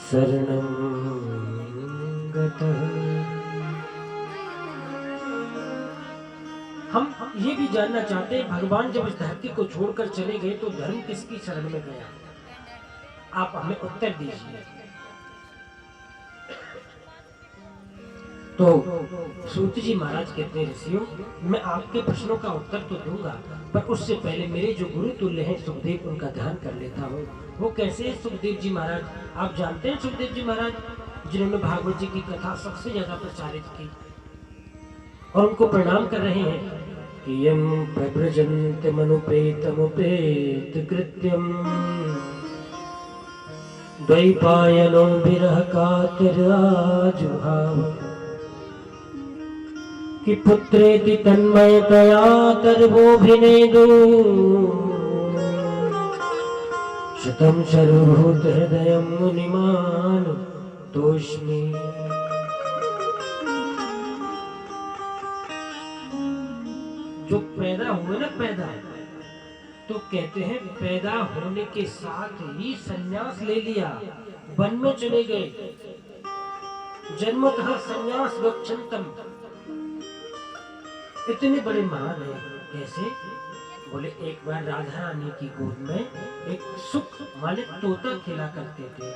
शरणं गतः। हम ये भी जानना चाहते हैं, भगवान जब इस धरती को छोड़कर चले गए तो धर्म किसकी शरण में गया? आप हमें उत्तर दीजिए। तो सूत जी महाराज कहते हैं, ऋषियों मैं आपके प्रश्नों का उत्तर तो दूंगा, पर उससे पहले मेरे जो गुरु तुल्य हैं सुखदेव, उनका ध्यान कर लेता हूँ। वो कैसे है सुखदेव जी महाराज? आप जानते हैं सुखदेव जी महाराज जिन्होंने भागवत जी की कथा सबसे ज्यादा प्रचारित की, और उनको प्रणाम कर रहे हैं कि यम प्रव्रजन्तमनुपेतमुपेत कृत्यम द्वैपायनो विरह कातराजुहाव कि पुत्रेति तन्मयतया तर्वोऽभिनेदु शतं सर्वभूत हृदयं मुनिमान् तोष्मि। जो पैदा हुए ना, पैदा तो कहते हैं पैदा होने के साथ ही संन्यास ले लिया, वन में चले गए। जन्मतः संन्यास गच्छन्तम, इतने बड़े महान है। कैसे? बोले एक बार राधा रानी की गोद में एक सुख माने तोता खेला करते थे,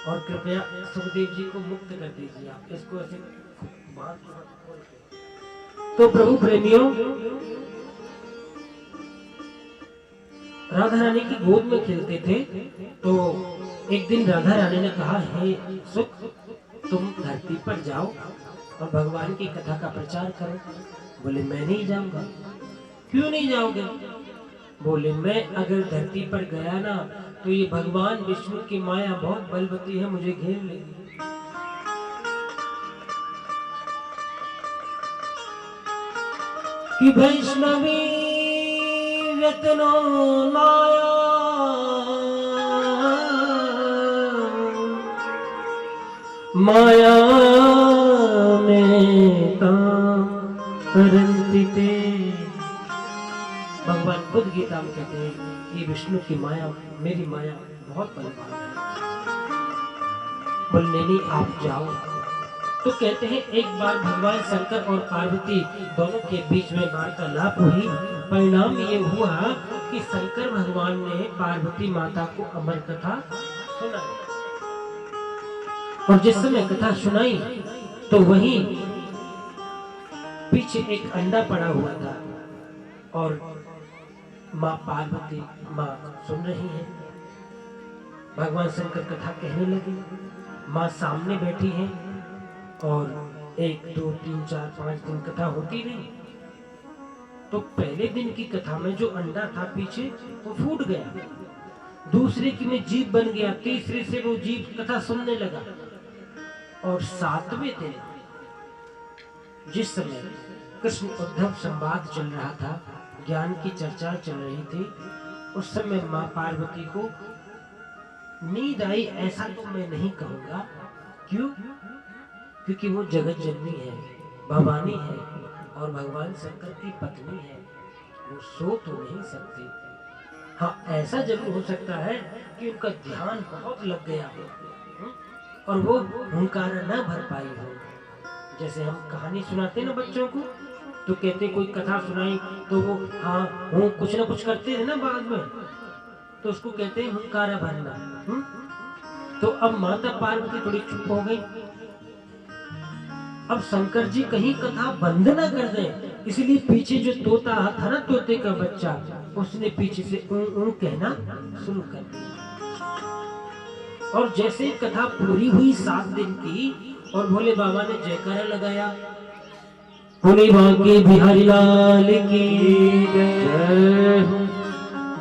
और कृपया सुखदेव जी को मुक्त कर दीजिए, आप इसको ऐसे बात। तो प्रभु प्रेमियों, राधा रानी की गोद में खेलते थे। तो एक दिन राधा रानी ने कहा, हे सुख तुम धरती पर जाओ और भगवान की कथा का प्रचार करो। बोले मैं नहीं जाऊंगा। क्यों नहीं जाओगे? बोले मैं अगर धरती पर गया ना तो ये भगवान विष्णु की माया बहुत बलवती है, मुझे घेर लेगी। कि वैष्णवी व्यतनो माया माया में काम करंति ते। भगवान बुद्ध गीता में कहते हैं ये विष्णु की माया, मेरी माया बहुत बलवान है। बोलने नहीं आप जाओ। तो कहते हैं एक बार भगवान शंकर और पार्वती दोनों के बीच में वार्तालाप हुई। परिणाम ये हुआ कि शंकर भगवान ने पार्वती माता को अमर कथा सुनाई, और जिस समय कथा सुनाई तो वहीं पीछे एक अंडा पड़ा हुआ था, और माँ पार्वती माँ सुन रही है। भगवान शंकर कथा कहने लगे, माँ सामने बैठी है, और 1 2 3 4 5 दिन कथा होती रही। तो पहले दिन की कथा में जो अंडा था पीछे वो फूट गया, दूसरे की में जीव बन गया, तीसरे से वो जीव कथा सुनने लगा। और 7वें दिन जिस समय कृष्ण उद्धव संवाद चल रहा था, ज्ञान की चर्चा चल रही थी, उस समय माँ पार्वती को नींद आई। ऐसा तो मैं नहीं कहूंगा, क्यों? क्योंकि वो जगत जननी है, भवानी है, और भगवान शंकर की पत्नी है, वो सो तो नहीं सकती। हाँ, ऐसा जरूर हो सकता है कि उनका ध्यान बहुत लग गया हो और वो हुंकार न भर पाई हो। जैसे हम कहानी सुनाते ना बच्चों को, तो कहते कोई कथा सुनाई तो वो हाँ वो कुछ ना कुछ करते हैं ना बाद में, तो उसको कहते हैं हुंकारा भरना। तो अब माता पार्वती थोड़ी चुप हो गई। अब शंकर जी कहीं कथा बंद ना कर दें, इसलिए पीछे जो तोता था ना, तोते का बच्चा, उसने पीछे से कहना शुरू कर दिया। और जैसे कथा पूरी हुई 7 दिन की, और भोले बाबा ने जयकारा लगाया, भोले बांके बिहारी लाल की जय,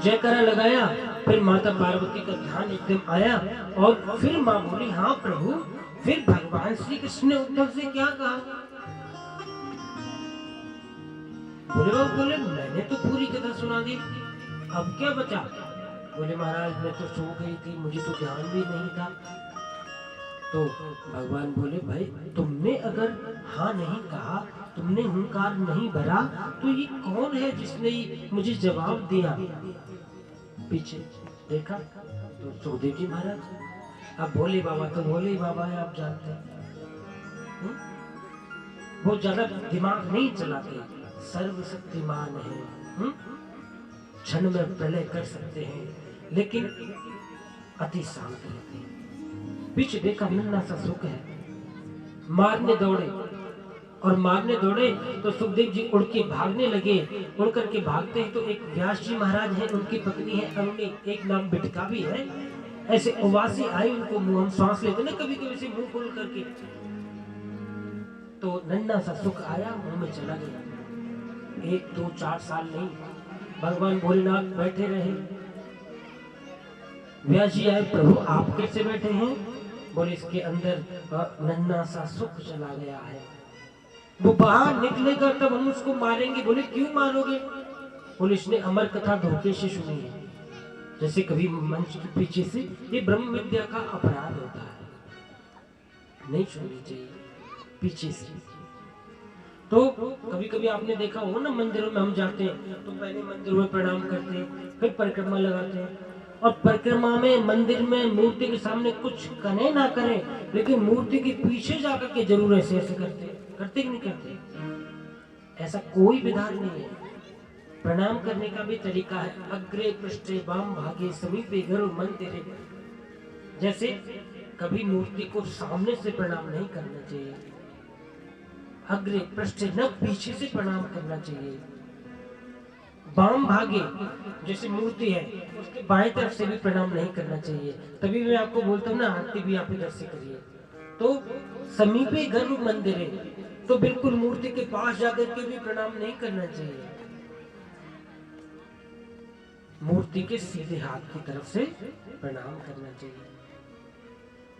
जयकारा लगाया। फिर माता पार्वती का ध्यान एकदम आया, और फिर माँ बोली हाँ प्रभु। फिर भगवान श्री कृष्ण ने उद्धव से क्या कहा? बोले बाबू बोले मैंने तो पूरी कथा सुना दी, अब क्या बचा? बोले महाराज मैं तो सो गई थी, मुझे तो ध्यान भी नहीं था। तो भगवान बोले भाई तुमने अगर हाँ नहीं कहा, तुमने हुंकार नहीं भरा, तो ये कौन है जिसने मुझे जवाब दिया? पीछे देखा तो सुखदेव जी महाराज। अब भोले बाबा तो भोले बाबा है, आप जानते हैं। वो ज्यादा दिमाग नहीं चलाते, सर्वशक्तिमान है, क्षण में प्रलय कर सकते हैं, लेकिन अति शांत रहते हैं। पीछे देखा नन्हा सा सुख है, मारने दौड़े, और मारने दौड़े तो सुखदेव जी उड़ के भागने लगे। उड़ करके भागते हैं तो एक व्यास जी महाराज है, उनकी पत्नी है अरुणी, एक नाम बिटका भी है। ऐसे उवासी आई, उनको मुंह सांस लेते ना कभी कभी से मुंह खोल करके, तो नन्हा सा सुख आया, मुंह में चला गया। 1 2 4 साल नहीं, भगवान भोलेनाथ बैठे रहे। व्यास जी आए, प्रभु आप कैसे बैठे हैं? बोले इसके अंदर नन्हा सा सुख चला गया है, वो बाहर निकलेगा तब हम उसको मारेंगे। बोले क्यों मारोगे? बोले इसने अमर कथा धोखे से सुनी है, जैसे कभी मंच के पीछे से, ये ब्रह्म विद्या का अपराध होता है, नहीं सुननी चाहिए पीछे से। तो कभी कभी आपने देखा हो ना, मंदिरों में हम जाते हैं तो पहले मंदिरों में प्रणाम करते हैं, फिर परिक्रमा लगाते हैं, और परिक्रमा में मंदिर में मूर्ति के सामने कुछ करें ना करें, लेकिन मूर्ति के पीछे जाकर के जरूर ऐसे ऐसे करते कि नहीं करते? ऐसा कोई विधान नहीं है। प्रणाम करने का भी तरीका है, अग्रे पृष्ठे वाम भागे समीपे गरुड़ मंदिरे। जैसे कभी मूर्ति को सामने से प्रणाम नहीं करना चाहिए, अग्रे पृष्ठे न पीछे से प्रणाम करना चाहिए। वाम भागे जैसे मूर्ति है उसके बाएं तरफ से भी प्रणाम नहीं करना चाहिए। तभी मैं आपको बोलता हूँ ना, आरती भी आप इधर से करिए। तो समीपे गरुड़ मंदिरे, तो बिल्कुल मूर्ति के पास जाकर के भी प्रणाम नहीं करना चाहिए, मूर्ति के सीधे हाथ की तरफ से प्रणाम करना चाहिए।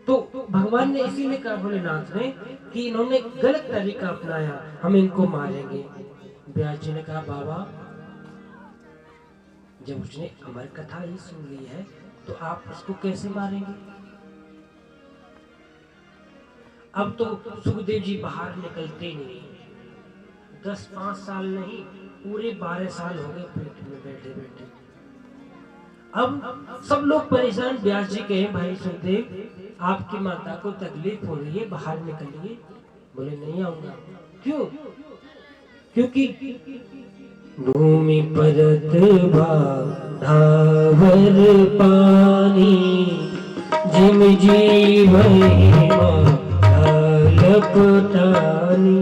तो भगवान ने इसीलिए कहा भोलेनाथ ने कि इन्होंने गलत तरीका अपनाया, हम इनको मारेंगे। व्यास जी ने कहा बाबा जब उसने अमर कथा ही सुन ली है तो आप उसको कैसे मारेंगे? अब तो सुखदेव जी बाहर निकलते नहीं, 10-5 साल नहीं, पूरे 12 साल हो गए पेट में बैठे बैठे। अब सब लोग परेशान, व्यास जी कहे भाई सुखदेव आपकी माता को तकलीफ हो रही है, बाहर निकलिए। बोले नहीं आऊंगा। क्यों? क्योंकि भूमि परत धावर पानी, जिम जीव लपटानी।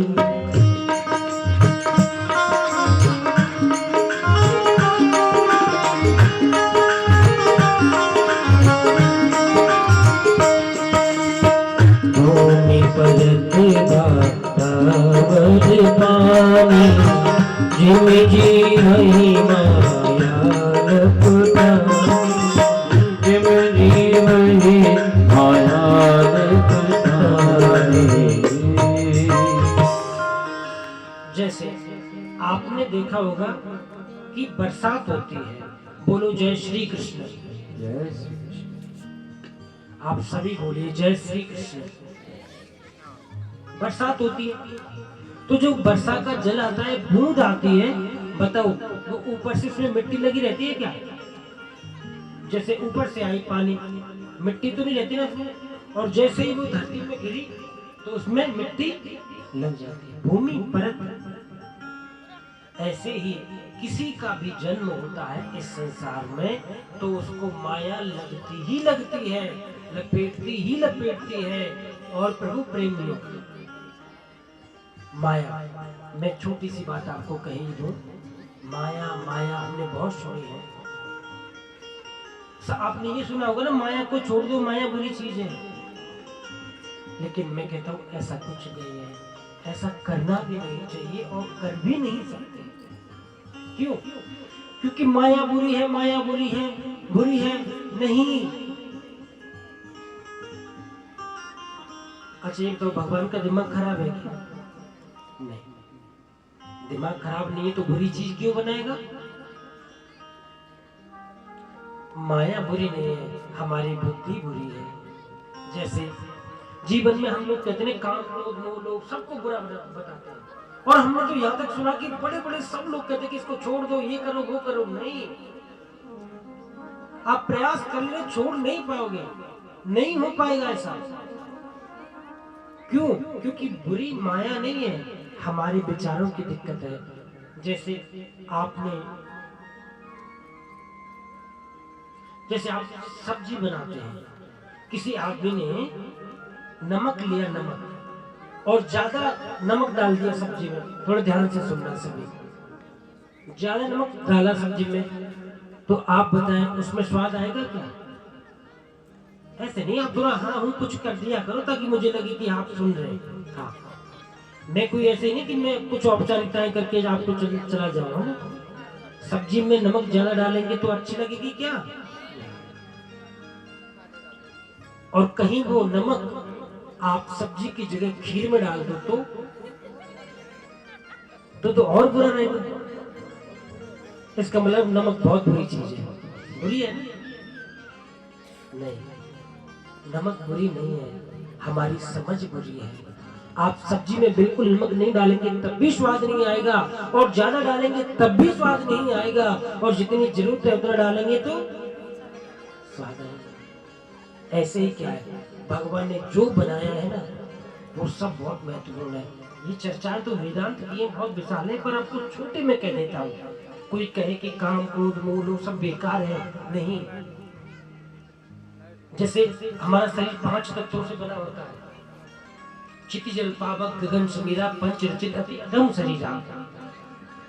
भूमि परत धावर पानी, जिम जीव माया लपटानी। जिम जीव माया लपटानी। जैसे आपने देखा होगा कि बरसात होती है, बोलो जय श्री कृष्ण। जय श्री कृष्ण। आप सभी बोलिए जय श्री कृष्ण। बरसात होती है तो जो वर्षा का जल आता है, बूंद आती है, बताओ वो ऊपर से उसमें मिट्टी लगी रहती है क्या? जैसे ऊपर से आई पानी, मिट्टी तो नहीं रहती ना उसमें, और जैसे ही वो धरती में गिरी तो उसमें मिट्टी लग जाती है, भूमि परत। ऐसे ही किसी का भी जन्म होता है इस संसार में तो उसको माया लगती ही लगती है, लपेटती ही लपेटती है। और प्रभु प्रेमियों, माया, मैं छोटी सी बात आपको कही दूं, माया माया हमने बहुत सुनी है। आपने ये सुना होगा ना, माया को छोड़ दो, माया बुरी चीज है। लेकिन मैं कहता हूँ ऐसा कुछ नहीं है, ऐसा करना भी नहीं चाहिए और कर भी नहीं सकते। क्यों? क्योंकि माया बुरी है, माया बुरी है, बुरी है नहीं। अच्छा, एक तो भगवान का दिमाग खराब है क्या? नहीं, दिमाग खराब नहीं है तो बुरी चीज क्यों बनाएगा? माया बुरी नहीं है, हमारी बुद्धि बुरी है। जैसे जीवन में हम लोग कहते हैं काम क्रोध मोह लोग सबको बुरा बताते हैं, और हमने तो यहाँ तक सुना कि बड़े बड़े सब लोग कहते हैं कि इसको छोड़ दो, ये करो वो करो। नहीं, आप प्रयास कर ले, छोड़ नहीं पाओगे, नहीं हो पाएगा ऐसा। क्यों? क्योंकि बुरी माया नहीं है, हमारे विचारों की दिक्कत है। जैसे आप सब्जी बनाते हैं, किसी आदमी ने नमक लिया, नमक, और ज्यादा नमक डाल दिया सब्जी में। थोड़ा ध्यान से सुनना सभी, ज्यादा नमक डाला सब्जी में, तो आप बताएं उसमें स्वाद आएगा क्या? ऐसे नहीं, आप थोड़ा हाँ हूँ कुछ कर दिया करो ताकि मुझे लगे कि आप सुन रहे हैं। हाँ, मैं कोई ऐसे नहीं कि मैं कुछ औपचारिकताएं करके आपको चला जाऊंगा। सब्जी में नमक ज्यादा डालेंगे तो अच्छी लगेगी क्या? और कहीं वो नमक आप सब्जी की जगह खीर में डाल दो तो और बुरा रहेगा। इसका मतलब नमक बहुत बुरी चीज है। बुरी है नहीं, नमक बुरी नहीं है, हमारी समझ बुरी है। आप सब्जी में बिल्कुल नमक नहीं डालेंगे तब भी स्वाद नहीं आएगा, और ज्यादा डालेंगे तब भी स्वाद नहीं आएगा, और जितनी जरूरत है उतना डालेंगे तो स्वाद आएगा। ऐसे ही क्या है, भगवान ने जो बनाया है ना वो सब बहुत महत्वपूर्ण है। ये चर्चा तो वेदांत की है, बहुत विशाल है, पर आपको छोटे में कह देता हूँ। कोई कहे कि काम क्रोध मोह लोभ सब बेकार है, नहीं। जैसे हमारा शरीर 5 तत्वों से बना होता है, चिति जल पावक गगन समीरा पंच रचित अति अदम शरीरा।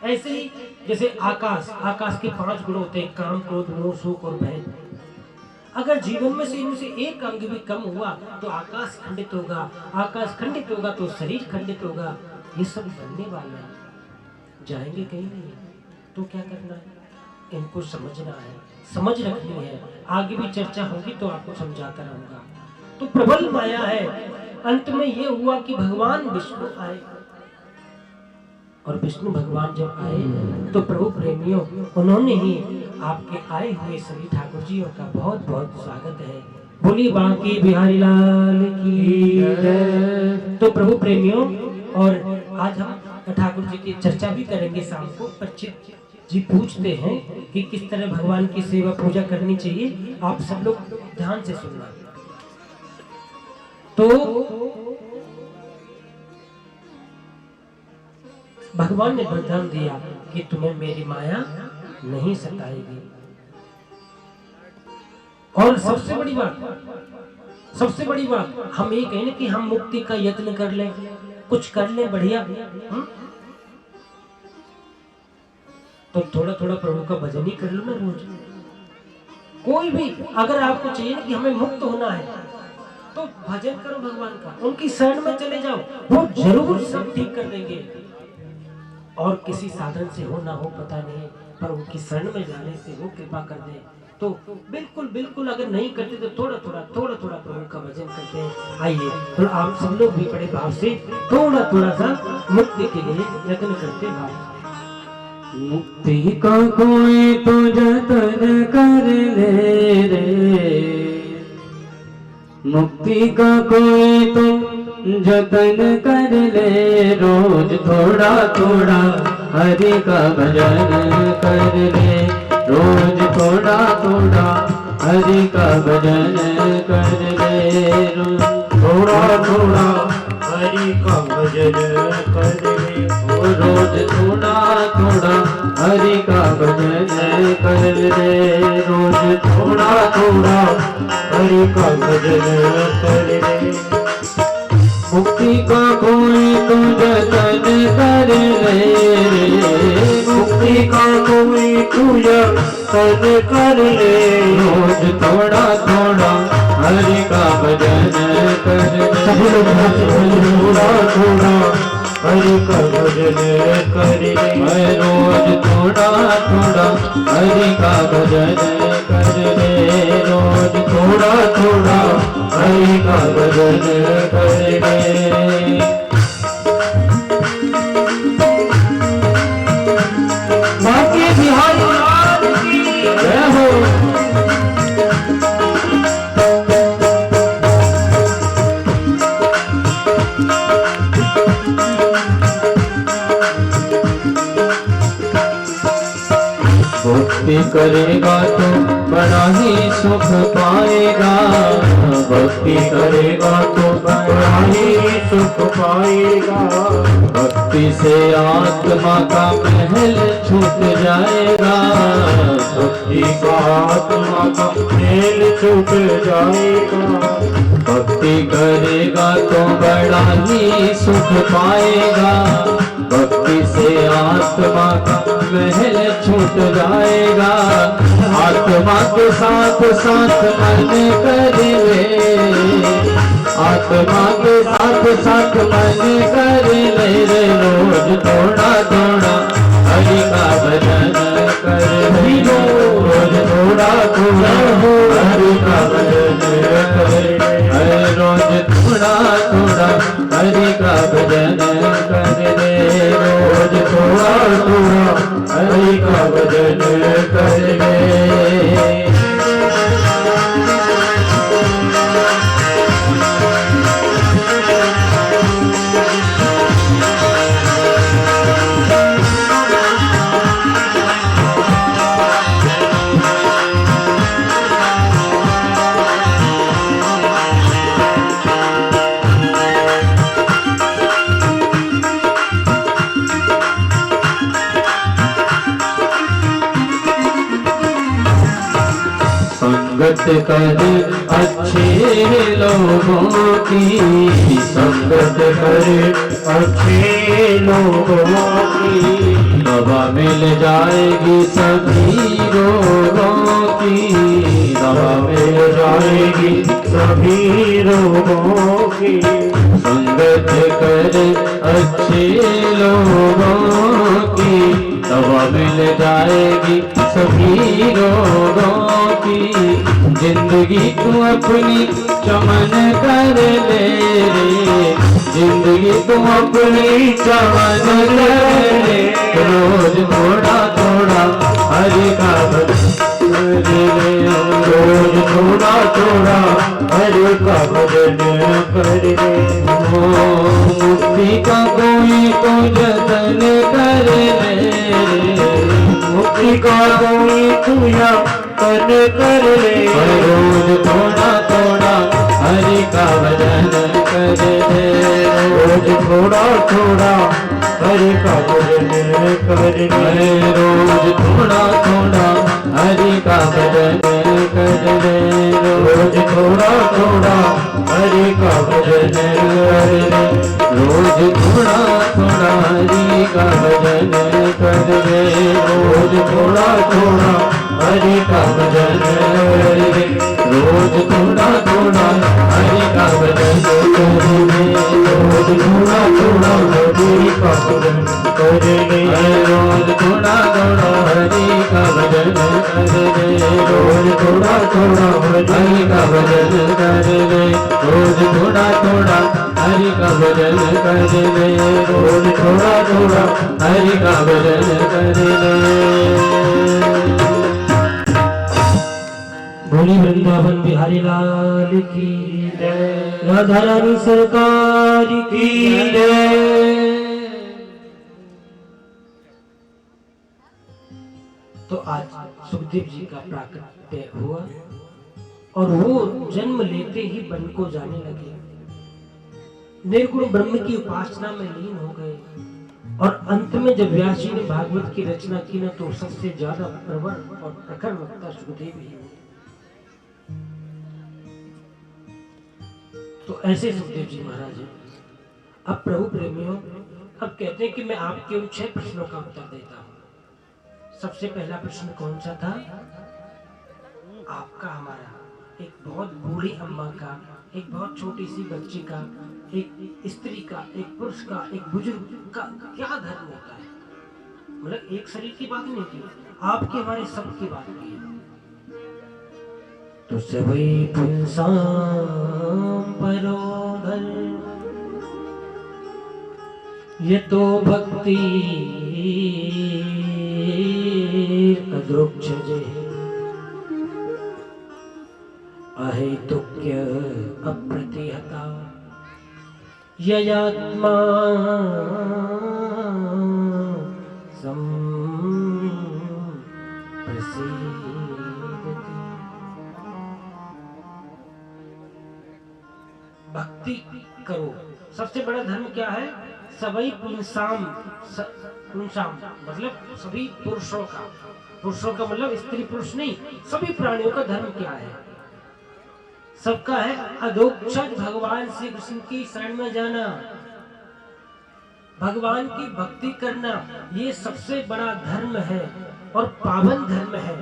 ऐसे ही जैसे आकाश के 5 गुण होते हैं, काम क्रोध मोह शोक और भय। अगर जीवन में से इनमें से एक अंग भी कम हुआ तो आकाश खंडित होगा, आकाश खंडित होगा तो शरीर खंडित होगा। ये सब बनने वाले हैं, जाएंगे कहीं नहीं। तो क्या करना है, इनको समझना है, समझ रखनी है। आगे भी चर्चा होगी तो आपको समझाता रहूंगा। तो प्रबल माया है। अंत में ये हुआ कि भगवान विष्णु आए, और विष्णु भगवान जब आए तो प्रभु प्रेमियों उन्होंने ही आपके आए हुए सभी ठाकुर जी का बहुत बहुत स्वागत है। बोली बांके बिहारी लाल की जय। तो प्रभु प्रेमियों, और आज हम ठाकुर जी की चर्चा भी करेंगे शाम को। परिचित जी पूछते हैं कि किस तरह भगवान की सेवा पूजा करनी चाहिए। आप सब लोग ध्यान से सुनना। तो भगवान ने वरदान दिया कि तुम्हें मेरी माया नहीं सताएगी। और सबसे बड़ी बात हम ये कहें कि हम मुक्ति का यत्न कर लें, कुछ कर लें बढ़िया, तो थोड़ा थोड़ा प्रभु का भजन ही कर लो ना रोज। कोई भी अगर आपको चाहिए ना कि हमें मुक्त होना है, तो भजन करो भगवान का, उनकी शरण में चले जाओ, वो जरूर सब ठीक कर देंगे। और किसी साधन से हो ना हो पता नहीं, पर उनकी शरण में जाने से वो कृपा कर दे। तो बिल्कुल अगर नहीं करते तो थोड़ा थोड़ा प्रभु का भजन करते हैं। आइए तो आप सब लोग भी बड़े भाव से थोड़ा सा मुक्ति के लिए यत्न करते भाव। मुक्ति का कोई तो जतन कर ले रे, मुक्ति का कोई तो जतन कर ले, रोज थोड़ा थोड़ा हरि का भजन कर ले, रोज थोड़ा थोड़ा हरि का भजन कर ले, थोड़ा थोड़ा हरि का भजन कर ले, रोज थोड़ा थोड़ा हरि का भजन कर ले, रोज थोड़ा थोड़ा हरि का भजन कर ले। मुक्ति का कोई तो जतन कर ले, मुक्ति का कोई तू यत्न कर ले, रोज थोड़ा थोड़ा हरि का भजन कर ले, सभी लोग थोड़ा थोड़ा हरि का भजन कर ले, रोज थोड़ा थोड़ा हरि का भजन कर ले, रोज थोड़ा थोड़ा हरि का भजन कर ले। बांके बिहारी लाल की जय हो। भक्ति करेगा तो बड़ा ही सुख पाएगा, भक्ति करेगा तो बड़ा ही सुख पाएगा, भक्ति से आत्मा का महल छूट जाएगा, भक्ति का आत्मा का मेल छूट जाएगा, भक्ति करेगा तो बड़ा ही सुख पाएगा, भक्ति से आत्मा का महल छूट जाएगा, आत्मा के साथ साथ मन कर ले, आत्मा के साथ साथ मन कर ले रे, रोज थोड़ा थोड़ा हरि का भजन कर ले, रोज थोड़ा थोड़ा हरि का भजन कर ले, रोज थोड़ा थोड़ा हरि का भजन कर ले, रोज थोड़ा थोड़ा हरि का भजन कर ले। संगत कर अच्छे लोगों की, संगत कर अच्छे लोगों की, दवा मिल जाएगी सभी रोगों की, दवा मिल जाएगी सभी रोगों की, संगत कर अच्छे लोगों की, दवा मिल जाएगी सभी रोगों की, जिंदगी तू अपनी चमन कर ले रे, जिंदगी तू अपनी चमन कर ले, रोज थोड़ा थोड़ा हरि का भजन कर ले, रोज थोड़ा थोड़ा का कोई पूजा तन कर ले। रोज थोड़ा थोड़ा हरि का भजन कर ले। रोज थोड़ा थोड़ा हरि का भजन कर ले। रोज थोड़ा थोड़ा हरि का भजन कर ले। रोज थोड़ा थोड़ा हरि का भजन कर ले। रोज थोड़ा थोड़ा हरि का भजन कर ले। रोज थोड़ा थोड़ा हरि का भजन कर ले। रोज थोड़ा थोड़ा हरि का भजन कर ले। रोज थोड़ा थोड़ा हरि का भजन कर ले। रोज थोड़ा थोड़ा हरि का भजन कर ले। रोज थोड़ा थोड़ा हरि का भजन कर ले। रोज थोड़ा थोड़ा हरि का भजन कर ले। रोज थोड़ा थोड़ा हरि का भजन कर ले। बोली वृंदावन बिहारी लाल की जय, राधा रानी सरकार की जय। तो आज सुखदेव जी का प्राकट्य हुआ और वो जन्म लेते ही वन को जाने लगे, निर्गुण ब्रह्म की उपासना में लीन हो गए। और अंत में जब व्यास जी ने भागवत की रचना की ना, तो सबसे ज्यादा प्रवर और प्रखर वक्ता सुखदेव ही हुए। तो ऐसे सुखदेव जी महाराज हैं। अब प्रभु प्रेमियों, अब कहते हैं कि मैं आपके उन 6 प्रश्नों का उत्तर देता हूं। सबसे पहला प्रश्न कौन सा था? आपका, हमारा, एक बहुत बूढ़ी अम्मा का, एक बहुत छोटी सी बच्ची का, एक स्त्री का, एक पुरुष का, एक बुजुर्ग का क्या धर्म होता है? मतलब एक शरीर की बात नहीं की, आपके हमारे सब की बात की है। तो सवै पुंसां परोधर यतो भक्ति अद्रुक्षजे अहेतुक्य अप्रतिहता ययात्मा भक्ति करो। सबसे बड़ा धर्म क्या है? सभी पुंसाम, पुंसाम मतलब सभी पुरुषों का, पुरुषों का मतलब स्त्री पुरुष नहीं, सभी प्राणियों का धर्म क्या है? सबका है अधोक्षज भगवान श्री कृष्ण की शरण में जाना, भगवान की भक्ति करना, ये सबसे बड़ा धर्म है और पावन धर्म है।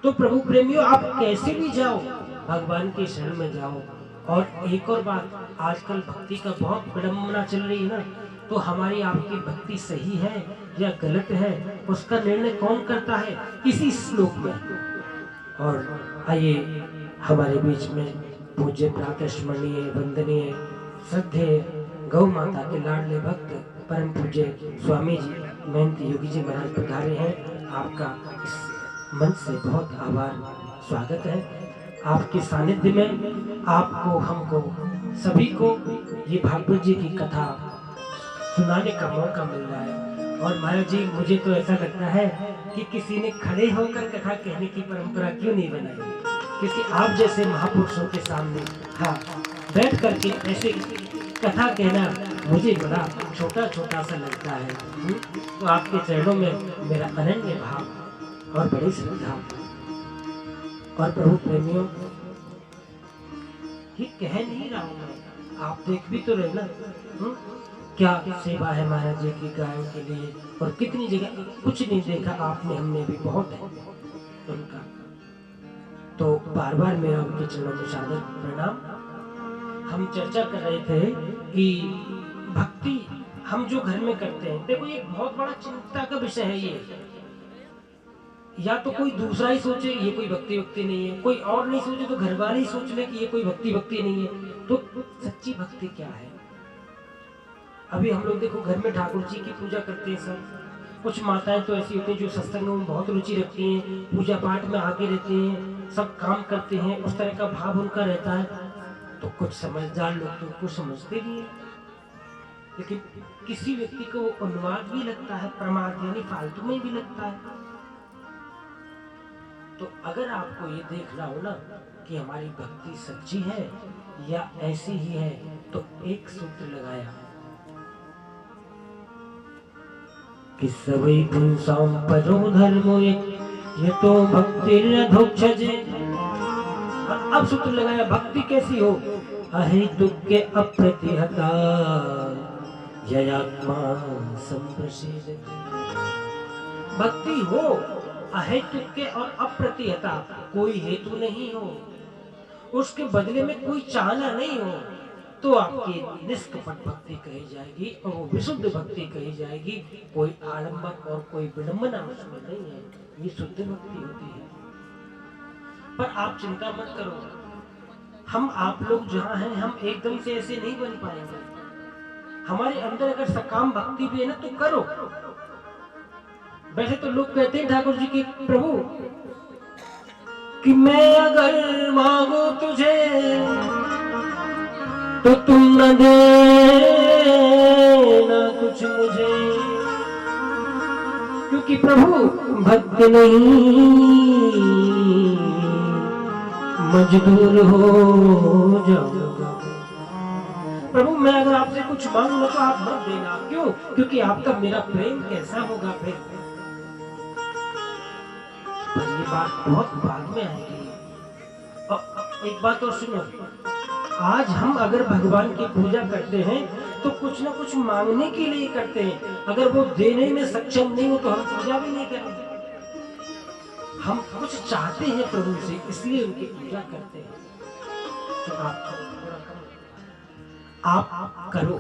तो प्रभु प्रेमियों, आप कैसे भी जाओ, भगवान की शरण में जाओ। और एक और बात, आजकल भक्ति का बहुत विडंबना चल रही है ना, तो हमारी आपकी भक्ति सही है या गलत है, उसका निर्णय कौन करता है? इसी श्लोक में। और आइए हमारे बीच में पूज्य प्रातस्मरणीय वंदनीय श्रद्धेय गौ माता के लाडले भक्त परम पूज्य स्वामी जी महंत योगी जी महाराज पधारे हैं। आपका इस मंच से बहुत आभार, स्वागत है। आपके सानिध्य में आपको, हमको, सभी को ये भागवत जी की कथा सुनाने का मौका मिल रहा है। और महाराज जी, मुझे तो ऐसा लगता है कि किसी ने खड़े होकर कथा कहने की परंपरा क्यों नहीं बनाई, क्योंकि आप जैसे महापुरुषों के सामने हाँ बैठ करके ऐसे कथा कहना मुझे बड़ा छोटा छोटा सा लगता है। तो आपके चरणों में मेरा अनन्य भाव और बड़ी श्रद्धा। और प्रभु प्रेमियों, ये कह नहीं रहा हूं मैं, आप देख भी तो रहे ना क्या सेवा है महाराज जी की गायों के लिए, और कितनी जगह कुछ नहीं देखा आपने, हमने भी बहुत है उनका। तो बार बार मेरा उनके चरणों में सादर प्रणाम। हम चर्चा कर रहे थे कि भक्ति हम जो घर में करते हैं, देखो ये बहुत बड़ा चिंता का विषय है। ये या तो कोई दूसरा ही सोचे ये कोई भक्ति भक्ति नहीं है, कोई और नहीं सोचे तो घर वाले ही सोच ले कि ये कोई भक्ति भक्ति नहीं है। तो सच्ची भक्ति क्या है? अभी हम लोग देखो घर में ठाकुर जी की पूजा करते हैं सब, कुछ माताएं तो ऐसी होती हैं जो सत्संगों में बहुत रुचि रखती हैं, पूजा पाठ में आगे रहती हैं, सब काम करते हैं, उस तरह का भाव उनका रहता है। तो कुछ समझदार लोग तो कुछ समझते नहीं है, लेकिन किसी व्यक्ति को उन्माद भी लगता है, प्रमाद यानी फालतू में भी लगता है। तो अगर आपको ये देखना हो ना कि हमारी भक्ति सच्ची है या ऐसी ही है, तो एक सूत्र लगाया कि सवै पुंसां परो धर्मो ये तो भक्तिरधोक्षजे। अब सूत्र लगाया, भक्ति कैसी हो? अहेतुक के अप्रतिहता ययात्मा संप्रसादते। भक्ति हो अहेतुक के और अप्रतिहता, कोई हेतु नहीं हो, उसके बदले में कोई चाहना नहीं हो, तो आपकी निष्कपट भक्ति कही जाएगी और वो विशुद्ध भक्ति कही जाएगी। कोई आडंबर और कोई विडंबना उसमें नहीं है, ये शुद्ध भक्ति होती है। पर आप चिंता मत करो, हम आप लोग जहाँ हैं हम एकदम से ऐसे नहीं बन पाएंगे। हमारे अंदर अगर सकाम भक्ति भी है ना तो करो। वैसे तो लोग कहते हैं ठाकुर जी की प्रभु कि मैं अगर मांगू तुझे तो तुम न देना कुछ मुझे, क्योंकि प्रभु भक्त नहीं मजदूर हो जाऊंगा। प्रभु मैं अगर आपसे कुछ मांगूंगा तो आप मत देना। क्यों? क्योंकि आपका मेरा प्रेम कैसा होगा फिर। पर ये बात बहुत बाद में आएगी। और एक बात और सुनो, आज हम अगर भगवान की पूजा करते हैं तो कुछ ना कुछ मांगने के लिए करते हैं। अगर वो देने में सक्षम नहीं हो तो हम पूजा भी नहीं करेंगे। हम कुछ चाहते हैं प्रभु से, इसलिए उनकी पूजा करते हैं। तो आप करो,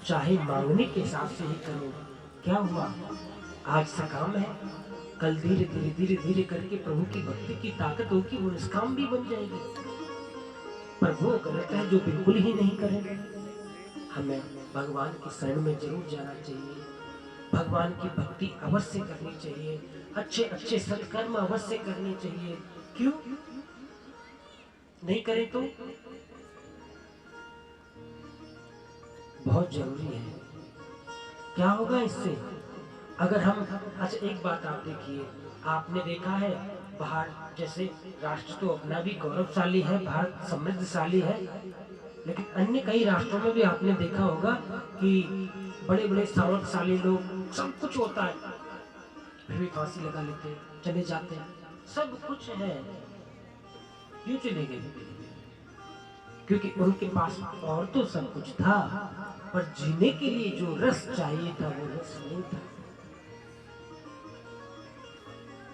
चाहे मांगने के हिसाब से ही करो। क्या हुआ? आज सकाम है, कल धीरे धीरे धीरे धीरे करके प्रभु की भक्ति की ताकत होगी, वो निष्काम भी बन जाएगी। पर वो गलत है जो बिल्कुल ही नहीं करे। हमें भगवान की शरण में जरूर जाना चाहिए, भगवान की भक्ति अवश्य करनी चाहिए, अच्छे अच्छे सत्कर्म अवश्य करने चाहिए। क्यों नहीं करें तो बहुत जरूरी है। क्या होगा इससे? अगर हम अच्छा एक बात आप देखिए, आपने देखा है बाहर जैसे राष्ट्र तो अपना भी गौरवशाली है, भारत समृद्धशाली है, लेकिन अन्य कई राष्ट्रों में भी आपने देखा होगा कि बड़े बड़े सामर्थ्यशाली लोग, सब कुछ होता है, फिर भी फांसी लगा लेते हैं, चले जाते हैं, सब कुछ है। क्यों चले गए? क्योंकि उनके पास और तो सब कुछ था, पर जीने के लिए जो रस चाहिए था वो रस नहीं था।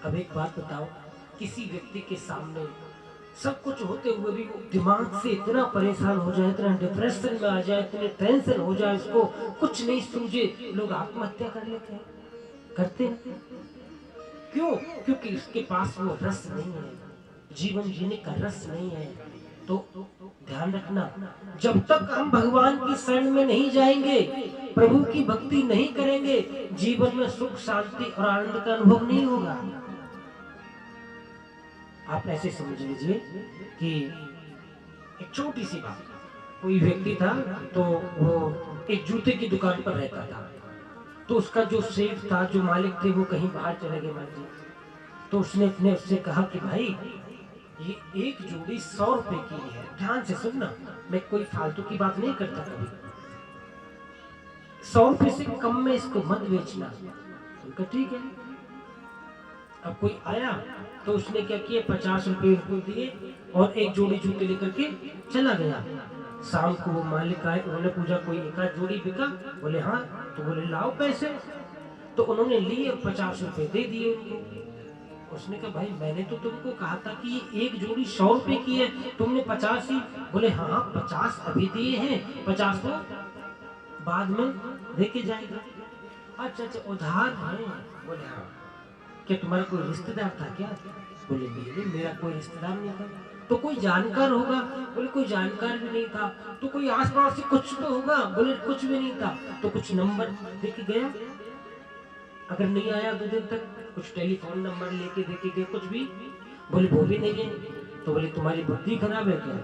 अब एक बात बताओ, किसी व्यक्ति के सामने सब कुछ होते हुए भी वो दिमाग से इतना परेशान हो जाए, इतना डिप्रेशन में आ जाए, इतने टेंशन हो जाए, इसको कुछ नहीं सूझे, लोग आत्महत्या कर लेते हैं, करते हैं। क्यों? क्योंकि उसके पास वो रस नहीं है, जीवन जीने का रस नहीं है। तो ध्यान रखना, जब तक हम भगवान की शरण में नहीं जाएंगे, प्रभु की भक्ति नहीं करेंगे, जीवन में सुख शांति और आनंद का अनुभव नहीं होगा। आप ऐसे समझ लीजिए कि एक छोटी सी बात, कोई व्यक्ति था तो वो एक जूते की दुकान पर रहता था। तो उसका जो सेठ था, जो मालिक थे, वो कहीं बाहर चले गए मान लीजिए। तो उसने उससे कहा कि भाई ये एक जोड़ी 100 रुपए की है, ध्यान से सुनना, मैं कोई फालतू की बात नहीं करता कभी। 100 रुपए से कम में इसको मत बेचना। उनका ठीक है। अब कोई आया तो उसने क्या किया, 50 रुपए उनको दिए और एक जोड़ी जूते लेकर के चला गया। शाम को वो मालिक आए, उन्होंने पूछा कोई एक आध जोड़ी बिका? बोले हाँ। तो बोले लाओ पैसे। तो उन्होंने लिए और 50 रुपए दे दिए उनको। उसने कहा भाई मैंने तो तुमको कहा था कि एक जोड़ी 100 रुपए की है, तुमने 50 ही। बोले हाँ 50 अभी दिए हैं, 50 तो बाद में देके जाएगा। अच्छा अच्छा उधार है? बोले हाँ। क्या तुम्हारा कोई रिश्तेदार था क्या? बोले नहीं, मेरा कोई रिश्तेदार नहीं था। तो कोई जानकार होगा? बोले कोई जानकार भी नहीं था। तो कोई आसपास से कुछ तो होगा? बोले कुछ भी नहीं था। तो कुछ नंबर देके गया, अगर नहीं आया 2 दिन तक, कुछ टेलीफोन नंबर लेके देके गए, कुछ भी? बोले वो भी नहीं है। तो बोले तुम्हारी बुद्धि खराब है क्या?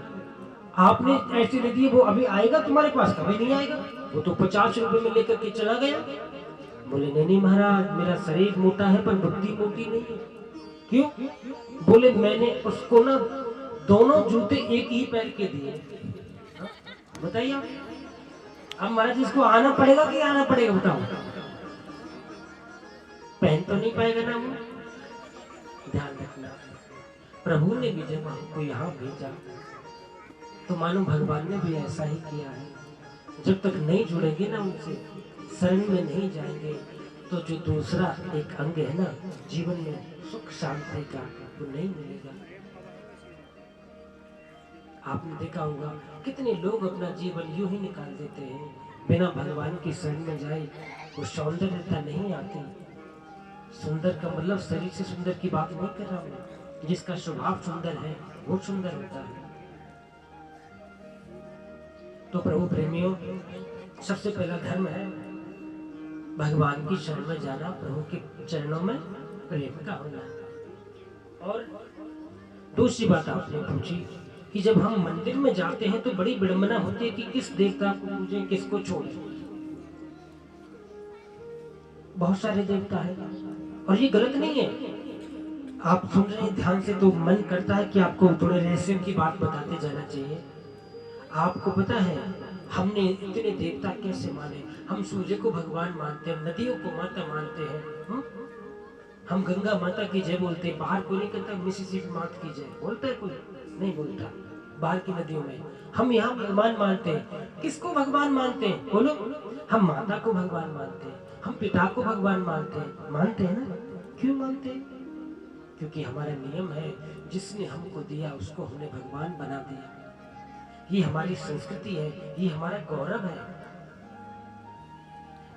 आपने ऐसे दे दिए, वो अभी आएगा तुम्हारे पास? कभी नहीं आएगा। वो तो 50 रुपए में लेकर के चला गया। बोले नहीं नहीं महाराज, मेरा शरीर मोटा है पर बुद्धि मोटी नहीं है। क्यों? बोले मैंने उसको ना दोनों जूते एक ही पैर के दिए। बताइए आप। अब महाराज इसको आना पड़ेगा कि आना पड़ेगा बताओ? पहन तो नहीं पाएगा ना वो। ध्यान रखना, प्रभु ने भी जब हमको यहाँ भेजा तो मानो भगवान ने भी ऐसा ही किया है। जब तक नहीं जुड़ेंगे ना उनसे, शरण में नहीं जाएंगे, तो जो दूसरा एक अंग है ना जीवन में सुख शांति का, वो नहीं मिलेगा। आपने देखा होगा कितने लोग अपना जीवन यूं ही निकाल देते हैं बिना भगवान की शरण में जाए। वो सौंदर्यता नहीं आती। सुंदर का मतलब शरीर से सुंदर की बात नहीं कर रहा हूँ, जिसका स्वभाव सुंदर है वो सुंदर होता है। तो प्रभु प्रेमियों, सबसे पहला धर्म है भगवान की शरण में जाना, प्रभु के चरणों में प्रेम का होना। और दूसरी बात आपने पूछी कि जब हम मंदिर में जाते हैं तो बड़ी विडंबना होती है कि किस देवता को पूजें, किसको छोड़ें। बहुत सारे देवता है और ये गलत नहीं है। आप सुन रहे हैं ध्यान से तो मन करता है कि आपको थोड़े रहस्य की बात बताते जाना चाहिए। आपको पता है हमने इतने देवता कैसे माने? हम सूर्य को भगवान मानते हैं, नदियों को माता मानते हैं, हम गंगा माता की जय बोलते हैं। बाहर कोई नहीं कहता मिसिसिपी माता की जय, बोलता है कोई? नहीं बोलता। बाहर की नदियों में हम यहाँ भगवान मानते हैं। किसको भगवान मानते हैं बोलो? हम माता को भगवान मानते हैं, हम पिता को भगवान मानते हैं ना। क्यों मानते हैं? क्योंकि हमारा नियम है, जिसने हमको दिया उसको हमने भगवान बना दिया। ये हमारी संस्कृति है, ये हमारा गौरव है।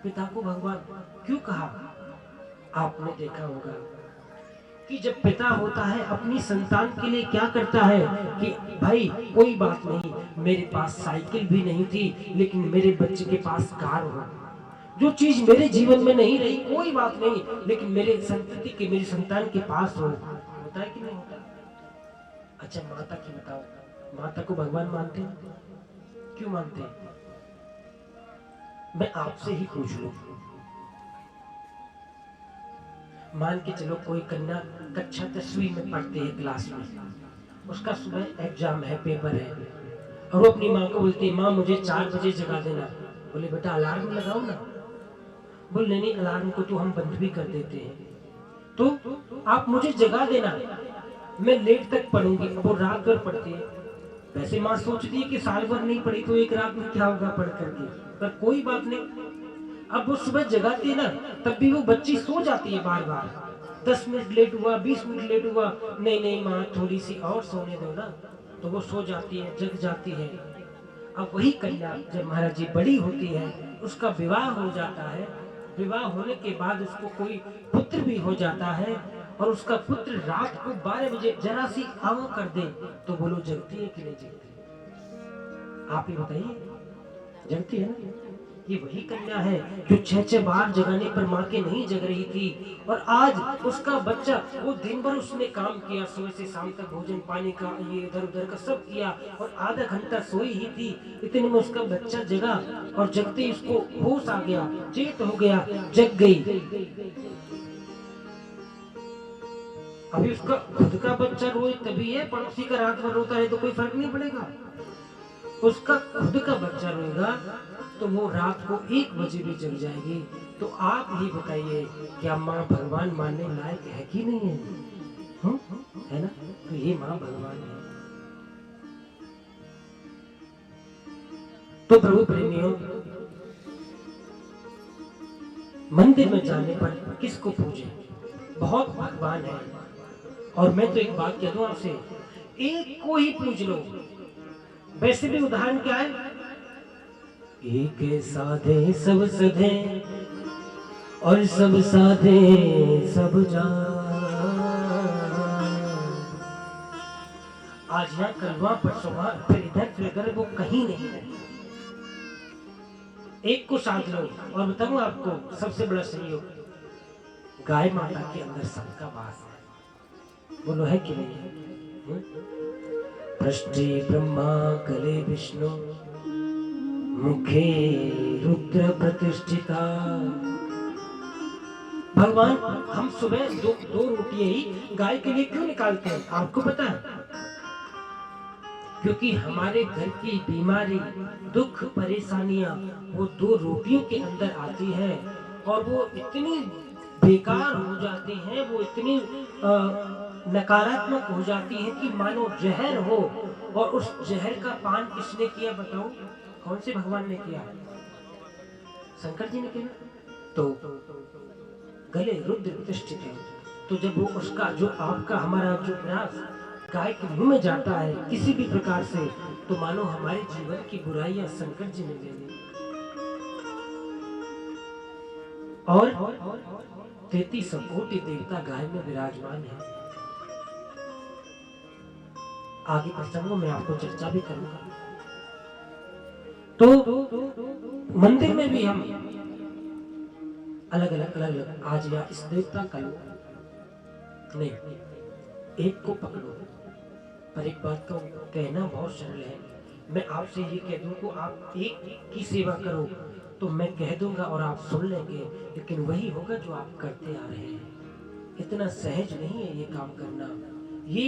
पिता को भगवान क्यों कहा? आपने देखा होगा कि जब पिता होता है अपनी संतान के लिए क्या करता है कि भाई कोई बात नहीं, मेरे पास साइकिल भी नहीं थी लेकिन मेरे बच्चे के पास कार हो। जो चीज मेरे जीवन में नहीं रही कोई बात नहीं, लेकिन मेरे संतति के, मेरी संतान के पास हो। होता है कि नहीं होता? अच्छा माता की बताओ, माता को भगवान मानते हैं? क्यों मानते हैं? मैं आपसे ही पूछ लूं। मान के चलो कोई कन्या कक्षा 10वीं में पढ़ती है क्लास में, उसका सुबह एग्जाम है, पेपर है, और वो अपनी माँ को बोलती है माँ मुझे 4 बजे जगा देना। बोले बेटा अलार्म लगाओ ना। बोले नहीं अलार्म को तो हम बंद भी कर देते हैं, तो आप मुझे जगा देना, मैं लेट तक पढ़ूंगी। अब वो रात भर पढ़ती है। वैसे माँ सोचती है कि साल भर नहीं पढ़ी तो एक रात में क्या होगा पढ़ करके, पर कोई बात नहीं। अब वो सुबह जगाती है ना, तब भी वो बच्ची सो जाती है बार बार। 10 मिनट लेट हुआ, 20 मिनट लेट हुआ, नहीं नहीं माँ थोड़ी सी और सोने दो ना, तो वो सो जाती है, जग जाती है। अब वही कन्या जब महाराज जी बड़ी होती है, उसका विवाह हो जाता है। विवाह होने के बाद उसको कोई पुत्र भी हो जाता है, और उसका पुत्र रात को 12 बजे जरा सी आवा कर दे तो बोलो जगती है कि नहीं जगती? आप ही बताइए, जगती है ना? ये वही कन्या है जो 6-6 बार जगाने पर माँ के नहीं जग रही थी, और आज उसका बच्चा, वो दिन भर उसने काम किया, सुबह से शाम तक भोजन पानी का ये इधर उधर का सब किया, और आधा घंटा सोई ही थी। इतने में उसका बच्चा जगा, और जगते उसको होश आ गया, चेत हो गया, जग गई। अभी उसका खुद का बच्चा रोए तभी है, पड़ोसी का रात भर रोता है तो कोई फर्क नहीं पड़ेगा। उसका खुद का बच्चा रोएगा तो वो रात को 1 बजे भी जग जाएगी। तो आप ही बताइए क्या माँ भगवान मानने लायक है कि नहीं है? है ना? तो ये माँ भगवान है। तो प्रभु प्रेमियों, मंदिर में जाने पर किसको पूजे? बहुत भगवान है। और मैं तो एक बात कह दूं आपसे, एक को ही पूज लो। वैसे भी उदाहरण क्या है? एक साधे सब सधे, और सब साधे सब जान। आज यहाँ कलवा परसों फिर इधर फिर उधर, वो कहीं नहीं है। एक को साध लो। और बताऊं आपको सबसे बड़ा सहयोग, गाय माता के अंदर सबका वास है। बोलो है कि नहीं? पृष्ठे ब्रह्मा कले विष्णु, मुखे रुद्र प्रतिष्ठिता। भगवान हम सुबह दो रोटियां ही गाय के लिए क्यों निकालते हैं आपको पता है? क्योंकि हमारे घर की बीमारी, दुख, परेशानियां वो 2 रोटियों के अंदर आती है और वो इतनी बेकार हो जाती हैं, वो इतनी नकारात्मक हो जाती है कि मानो जहर हो। और उस जहर का पान किसने किया बताओ? कौन से भगवान ने किया? शंकर जी ने किया। तो गले रुद्र प्रतिष्ठित है। तो जब वो उसका जो आपका हमारा जो प्रयास गाय के मुंह में जाता है किसी भी प्रकार से, तो मानो हमारे जीवन की बुराइयां शंकर जी ने ले ली। और 33 कोटि देवता गाय में विराजमान है। आगे प्रसंगों में आपको चर्चा भी करूंगा। तो मंदिर में भी हम अलग अलग आज या इस देवता का नहीं, एक को पकड़ो। पर एक बात का कहना बहुत सरल है। मैं आपसे ये कह दूं को आप एक की सेवा करो तो मैं कह दूंगा और आप सुन लेंगे, लेकिन वही होगा जो आप करते आ रहे हैं। इतना सहज नहीं है ये काम करना। ये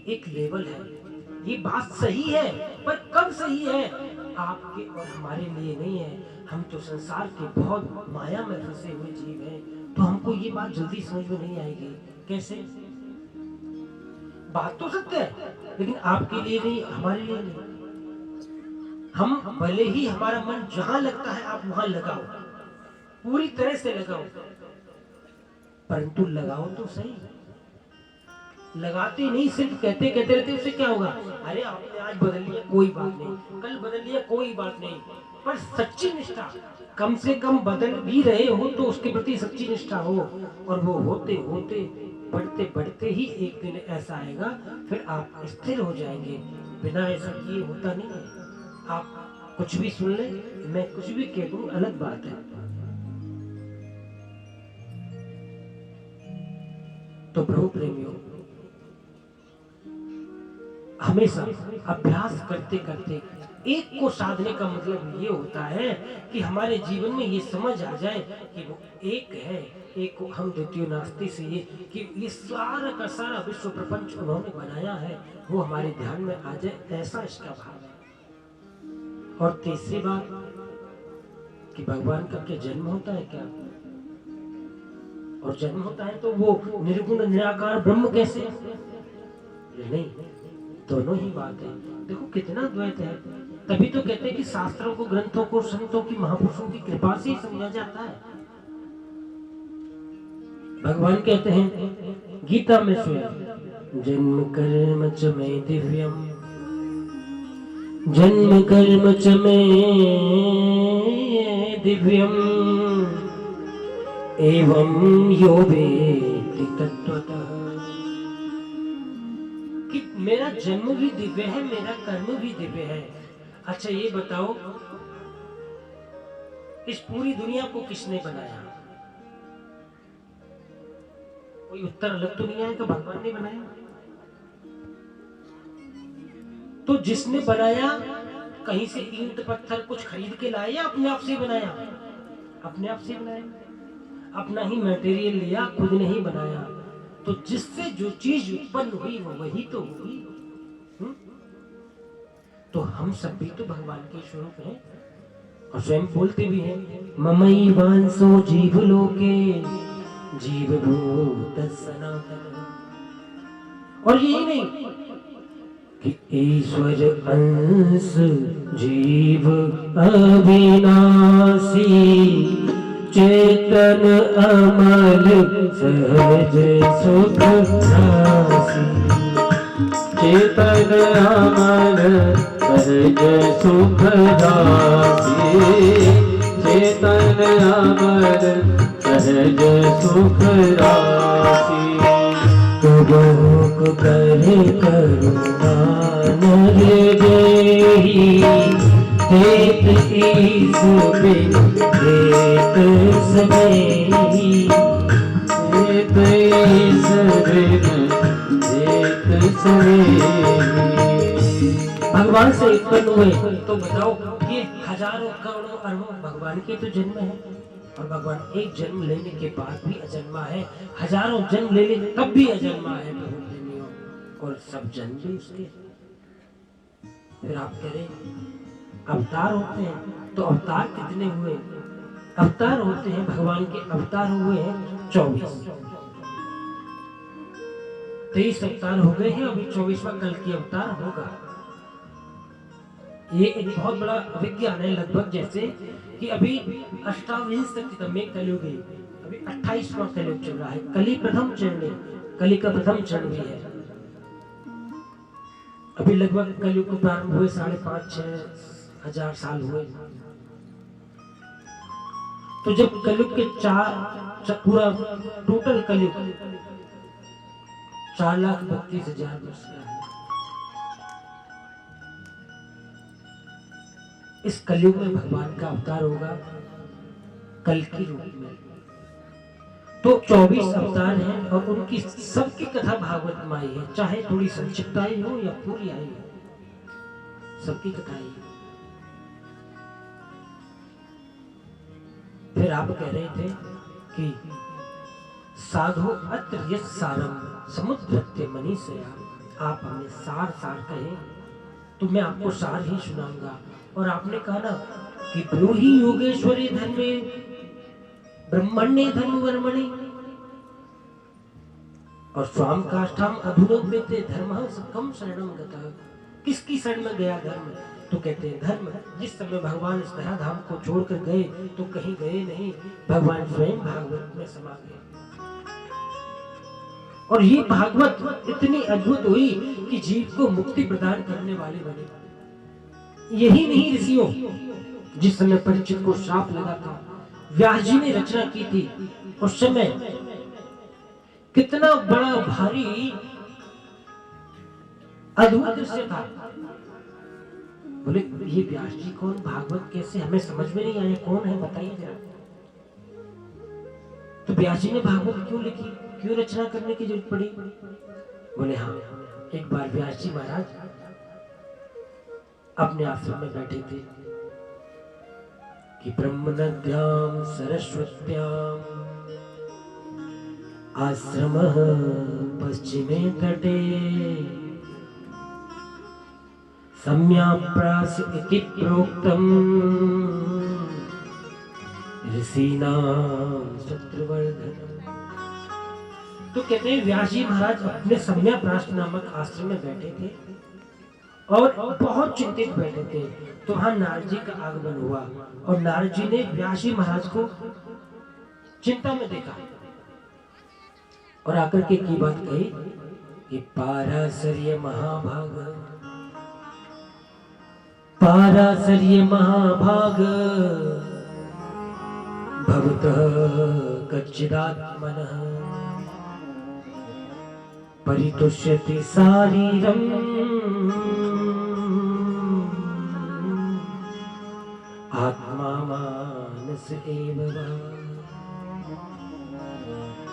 एक लेवल है। ये बात सही है, पर कब सही है? आपके और हमारे लिए नहीं है। हम तो संसार के बहुत माया में फंसे हुए जीव हैं, तो हमको ये बात जल्दी समझ में नहीं आएगी। कैसे? बात तो सत्य है, लेकिन आपके लिए नहीं, हमारे लिए नहीं। हम भले ही हमारा मन जहां लगता है आप वहां लगाओ, पूरी तरह से लगाओ, परंतु लगाओ तो सही। लगाते नहीं, सिर्फ कहते कहते रहते, उससे क्या होगा? अरे आपने आज बदल लिया कोई बात नहीं, कल बदल लिया कोई बात नहीं, पर सच्ची निष्ठा, कम से कम बदल भी रहे हो तो उसके प्रति सच्ची निष्ठा हो। और वो होते होते बढ़ते बढ़ते ही एक दिन ऐसा आएगा, फिर आप स्थिर हो जाएंगे। बिना ऐसा किए होता नहीं है। आप कुछ भी सुन ले, मैं कुछ भी कह दूं, अलग बात है। तो प्रभु प्रेमियों, हमेशा अभ्यास करते करते एक को साधने का मतलब ये होता है कि हमारे जीवन में ये समझ आ जाए कि वो एक है, एक को हम द्वितीय नास्ति से, ये कि ये सारा का सारा विश्व प्रपंच उन्होंने बनाया है, वो हमारे ध्यान में आ जाए, ऐसा इसका भाव है। और तीसरी बात कि भगवान का क्या जन्म होता है क्या? और जन्म होता है तो वो निर्गुण निराकार ब्रह्म कैसे? नहीं, दोनों ही बात है। देखो कितना द्वैत है। तभी तो कहते हैं कि शास्त्रों को, ग्रंथों को, संतों की, महापुरुषों की कृपा से ही समझा जाता है। भगवान कहते हैं गीता में स्वयं, जन्म कर्म च मे दिव्यम, जन्म कर्म च मे दिव्यम, एवं यो वेत्ति तत्त्वतः। कि मेरा जन्म भी दिव्य है, मेरा कर्म भी दिव्य है। अच्छा ये बताओ, इस पूरी दुनिया को किसने बनाया? कोई उत्तर अलग तो नहीं आएगा, भगवान ने बनाया। तो जिसने बनाया, कहीं से ईंट पत्थर कुछ खरीद के लाया या अपने आप से बनाया? अपने आप से बनाया। अपना ही मटेरियल लिया, खुद ने ही बनाया। तो जिससे जो चीज उत्पन्न हुई वो वही तो हुई। तो हम सब भी तो भगवान के स्वरूप हैं, और स्वयं बोलते भी हैं, ममई वांसो जीव लोके जीव भूत सनातन। और यही नहीं कि ईश्वर अंश जीव अविनाशी, चेतन अमल सहज सुख राशि, चेतन अमल सहज सुख राशि, चेतन अमल सहज सुख राशि। बहुक करे करुणा नर देहि, हेत ईश बिन हेत सनेहि, हेत ईश बिन हेत सनेहि। भगवान से उत्पन्न हुए तो बताओ, ये हजारों करोड़ों अरबों भगवान के तो जन्म है। और भगवान एक जन्म लेने के बाद भी अजन्मा है, हजारों जन्म ले ले तब भी अजन्मा है प्रभु प्रेमियों, और सब जन्म भी उसके। फिर आप कह रहे अवतार होते हैं, तो अवतार कितने हुए? अवतार होते हैं, भगवान के अवतार हुए हैं 24। 23 अवतार हो गए हैं, अभी 24वां कल की अवतार होगा। ये एक बहुत बड़ा विज्ञान है, लगभग जैसे कि अभी अष्टाविंशतितम कलयुग है, अभी 28वां कलयुग चल रहा है। कली प्रथम चरण, कली का प्रथम चरण भी है। अभी लगभग कलयुग को प्रारंभ हुए 5,500-6 हजार साल हुए। तो जब कलयुग के पूरा टोटल कलयुग 4,32,000 वर्ष का है। इस कलयुग में भगवान का अवतार होगा कल की रूप में। तो 24 अवतार हैं और उनकी सबकी कथा भागवत में आई है, चाहे थोड़ी संक्षिप्त आई हो या पूरी आई हो, सबकी कथा आई है। फिर आप कह रहे थे कि साधु अत्र यत् सारम समुद्रत्य मनीषया, आप हमें सार कहे तो मैं आपको सार ही सुनाऊंगा। और आपने कहा ना कि ब्रूहि योगेश्वरी धर्मे ब्रह्मण्य धर्म वर्मणि और स्वाम काष्ठाम अधुरोपेते धर्म सकम शरणम गतः। किसकी शरण में गया धर्म? तो कहते हैं धर्म जिस समय भगवान इस धराधाम को छोड़कर गए तो कहीं गए नहीं, भगवान स्वयं भागवत में समा गए। और ये भागवत इतनी अद्भुत हुई कि जीव को मुक्ति प्रदान करने वाले बने। यही नहीं ऋषियों, जिस समय परीक्षित को श्राप लगा था, व्यास जी ने रचना की थी, उस समय कितना बड़ा भारी अद्भुत दृश्य था। बोले ये व्यास जी कौन, भागवत कैसे, हमें समझ में नहीं आया, कौन है बताइए जरा। तो व्यास जी ने भागवत क्यों लिखी, क्यों रचना करने की जरूरत पड़ी? बोले हाँ, एक बार व्यास जी महाराज अपने आश्रम में बैठे थे कि ब्रह्म नद्याम सरस्वत्याम आश्रम पश्चिमे तटे सम्याप्रास इति प्रोक्तम ऋषीणाम शत्रुवर्धनम। तो कहते हैं व्यास जी महाराज अपने सम्याप्रास नामक आश्रम में बैठे थे और बहुत चिंतित बैठे थे। तो वहां नारद जी का आगमन हुआ और नारद जी ने व्यास जी महाराज को चिंता में देखा और आकर के की बात कही कि पाराशर्य महाभाग, पाराशर्य महाभाग भवतः कच्चिदात्मनः परितुष्यति शारीरम आत्मा मानस एव वा।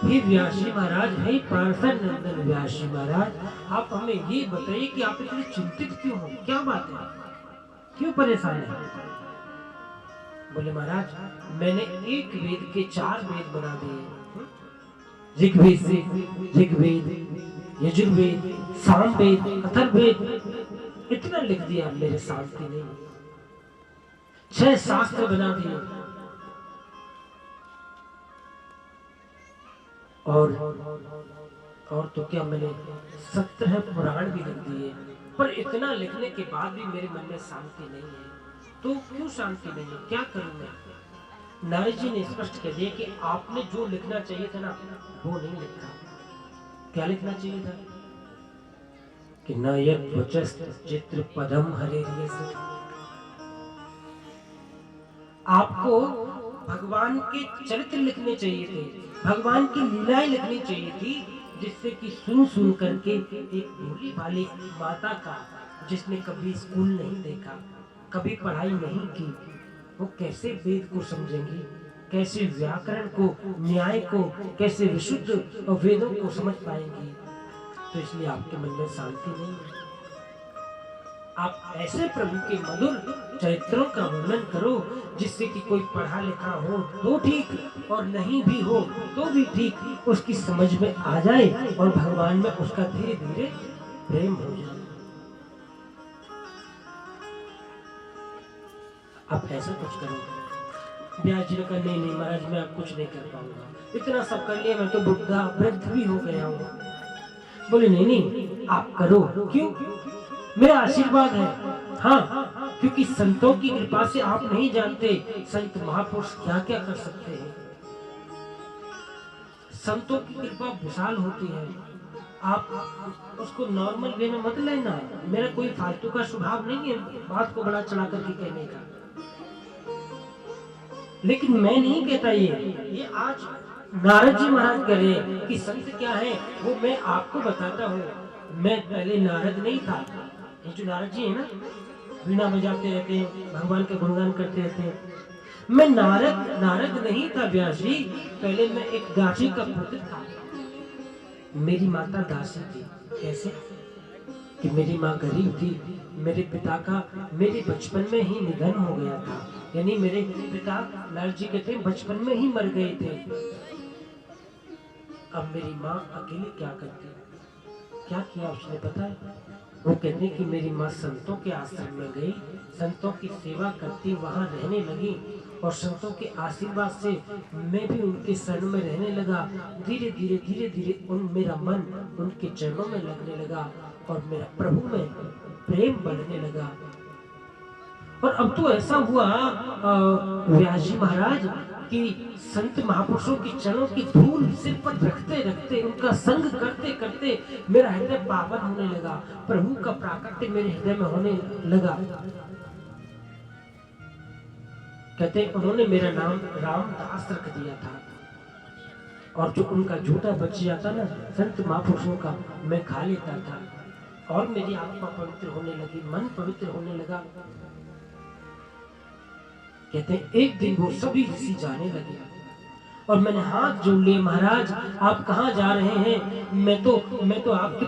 हे व्यास जी महाराज, हे पार्षद नंदन व्यास जी महाराज, आप हमें ये बताइए कि आप इतने चिंतित क्यों हो, क्या बात है, क्यों परेशान है? बोले महाराज मैंने एक वेद के 4 वेद बना दिए, ऋग्वेद से ऋग्वेद, यजुर्वेद, सामवेद, अथर्ववेद, इतना लिख दिया, मेरे शांति नहीं। 6 शास्त्र बना दिए और तो क्या, मैंने 17 पुराण भी लिख दिए, पर इतना लिखने के बाद भी मेरे मन में शांति नहीं है। तो क्यों शांति नहीं है, क्या करूं मैं? नारद जी ने स्पष्ट कह दिया कि आपने जो लिखना चाहिए था ना वो नहीं लिखा। क्या लिखना चाहिए था कि न यत् वचस्त चित्र पदम हरे। आपको भगवान के चरित्र लिखने चाहिए थे, भगवान की लीलाएं लिखनी चाहिए थी, जिससे कि सुन करके एक भोली भाली माता का, जिसने कभी स्कूल नहीं देखा, कभी पढ़ाई नहीं की, वो कैसे वेद को समझेंगी, कैसे व्याकरण को, न्याय को, कैसे विशुद्ध और वेदों को समझ पाएंगी। तो इसलिए आपके मन में शांति नहीं है। आप ऐसे प्रभु के मधुर चरित्रों का वर्णन करो जिससे कि कोई पढ़ा लिखा हो तो ठीक, और नहीं भी हो तो भी ठीक, उसकी समझ में आ जाए और भगवान में उसका धीरे धीरे प्रेम हो जाए। आप ऐसा कुछ करो। ब्यास जी ने कहा नहीं नहीं महाराज, मैं अब कुछ नहीं कर पाऊंगा, इतना सब कर लिया, मैं तो बुढ़ा वृद्ध भी हो गया हूँ। बोले नहीं नहीं आप करो, क्यों? मेरा आशीर्वाद है। हाँ, क्योंकि संतों की कृपा से आप नहीं जानते संत महापुरुष क्या क्या कर सकते हैं। संतों की कृपा विशाल होती है। आप उसको नॉर्मल वे में मत लेना। मेरा कोई फालतू का स्वभाव नहीं है बात को बड़ा चढ़ा करके कहने का, लेकिन मैं नहीं कहता। ये आज नारद जी महाराज कह रहे हैं कि संत क्या है, वो मैं आपको बताता हूँ। मैं पहले नारद नहीं था। ये जो नारद जी है ना, वीणा बजाते रहते हैं, भगवान का गुणगान करते रहते हैं। मैं नारद नहीं था व्यास जी। पहले मैं एक दासी का पुत्र था। मेरी माता दासी थी। कैसे? कि मेरी माँ गरीब थी। मेरे पिता का मेरे बचपन में ही निधन हो गया था, यानी मेरे पिता लाल जी के थे, बचपन में ही मर गए थे। अब मेरी माँ अकेले क्या करती, क्या किया उसने पता है? वो कहते कि मेरी माँ संतों के आश्रम में गई, संतों की सेवा करती, वहां रहने लगी, और संतों के आशीर्वाद से मैं भी उनके शरण में रहने लगा। धीरे धीरे मेरा मन उनके चरणों में लगने लगा और मेरा प्रभु में प्रेम बढ़ने लगा। और अब तो ऐसा हुआ व्यास जी महाराज कि संत महापुरुषों के चरणों की धूल सिर पर रखते रखते, उनका संग करते करते मेरा हृदय पावन होने लगा। प्रभु का प्राकट्य मेरे हृदय में होने लगा। कहते उन्होंने मेरा नाम रामदास रख दिया था, और जो उनका जूता बच जाता ना संत महापुरुषों का, मैं खा लेता था, और मेरी आत्मा पवित्र होने लगी, मन पवित्र होने लगा। कहते हैं एक दिन वो सभी ऋषि जाने लगे और मैंने हाथ जोड़ लिए, महाराज आप कहाँ जा रहे हैं? मैं तो आपके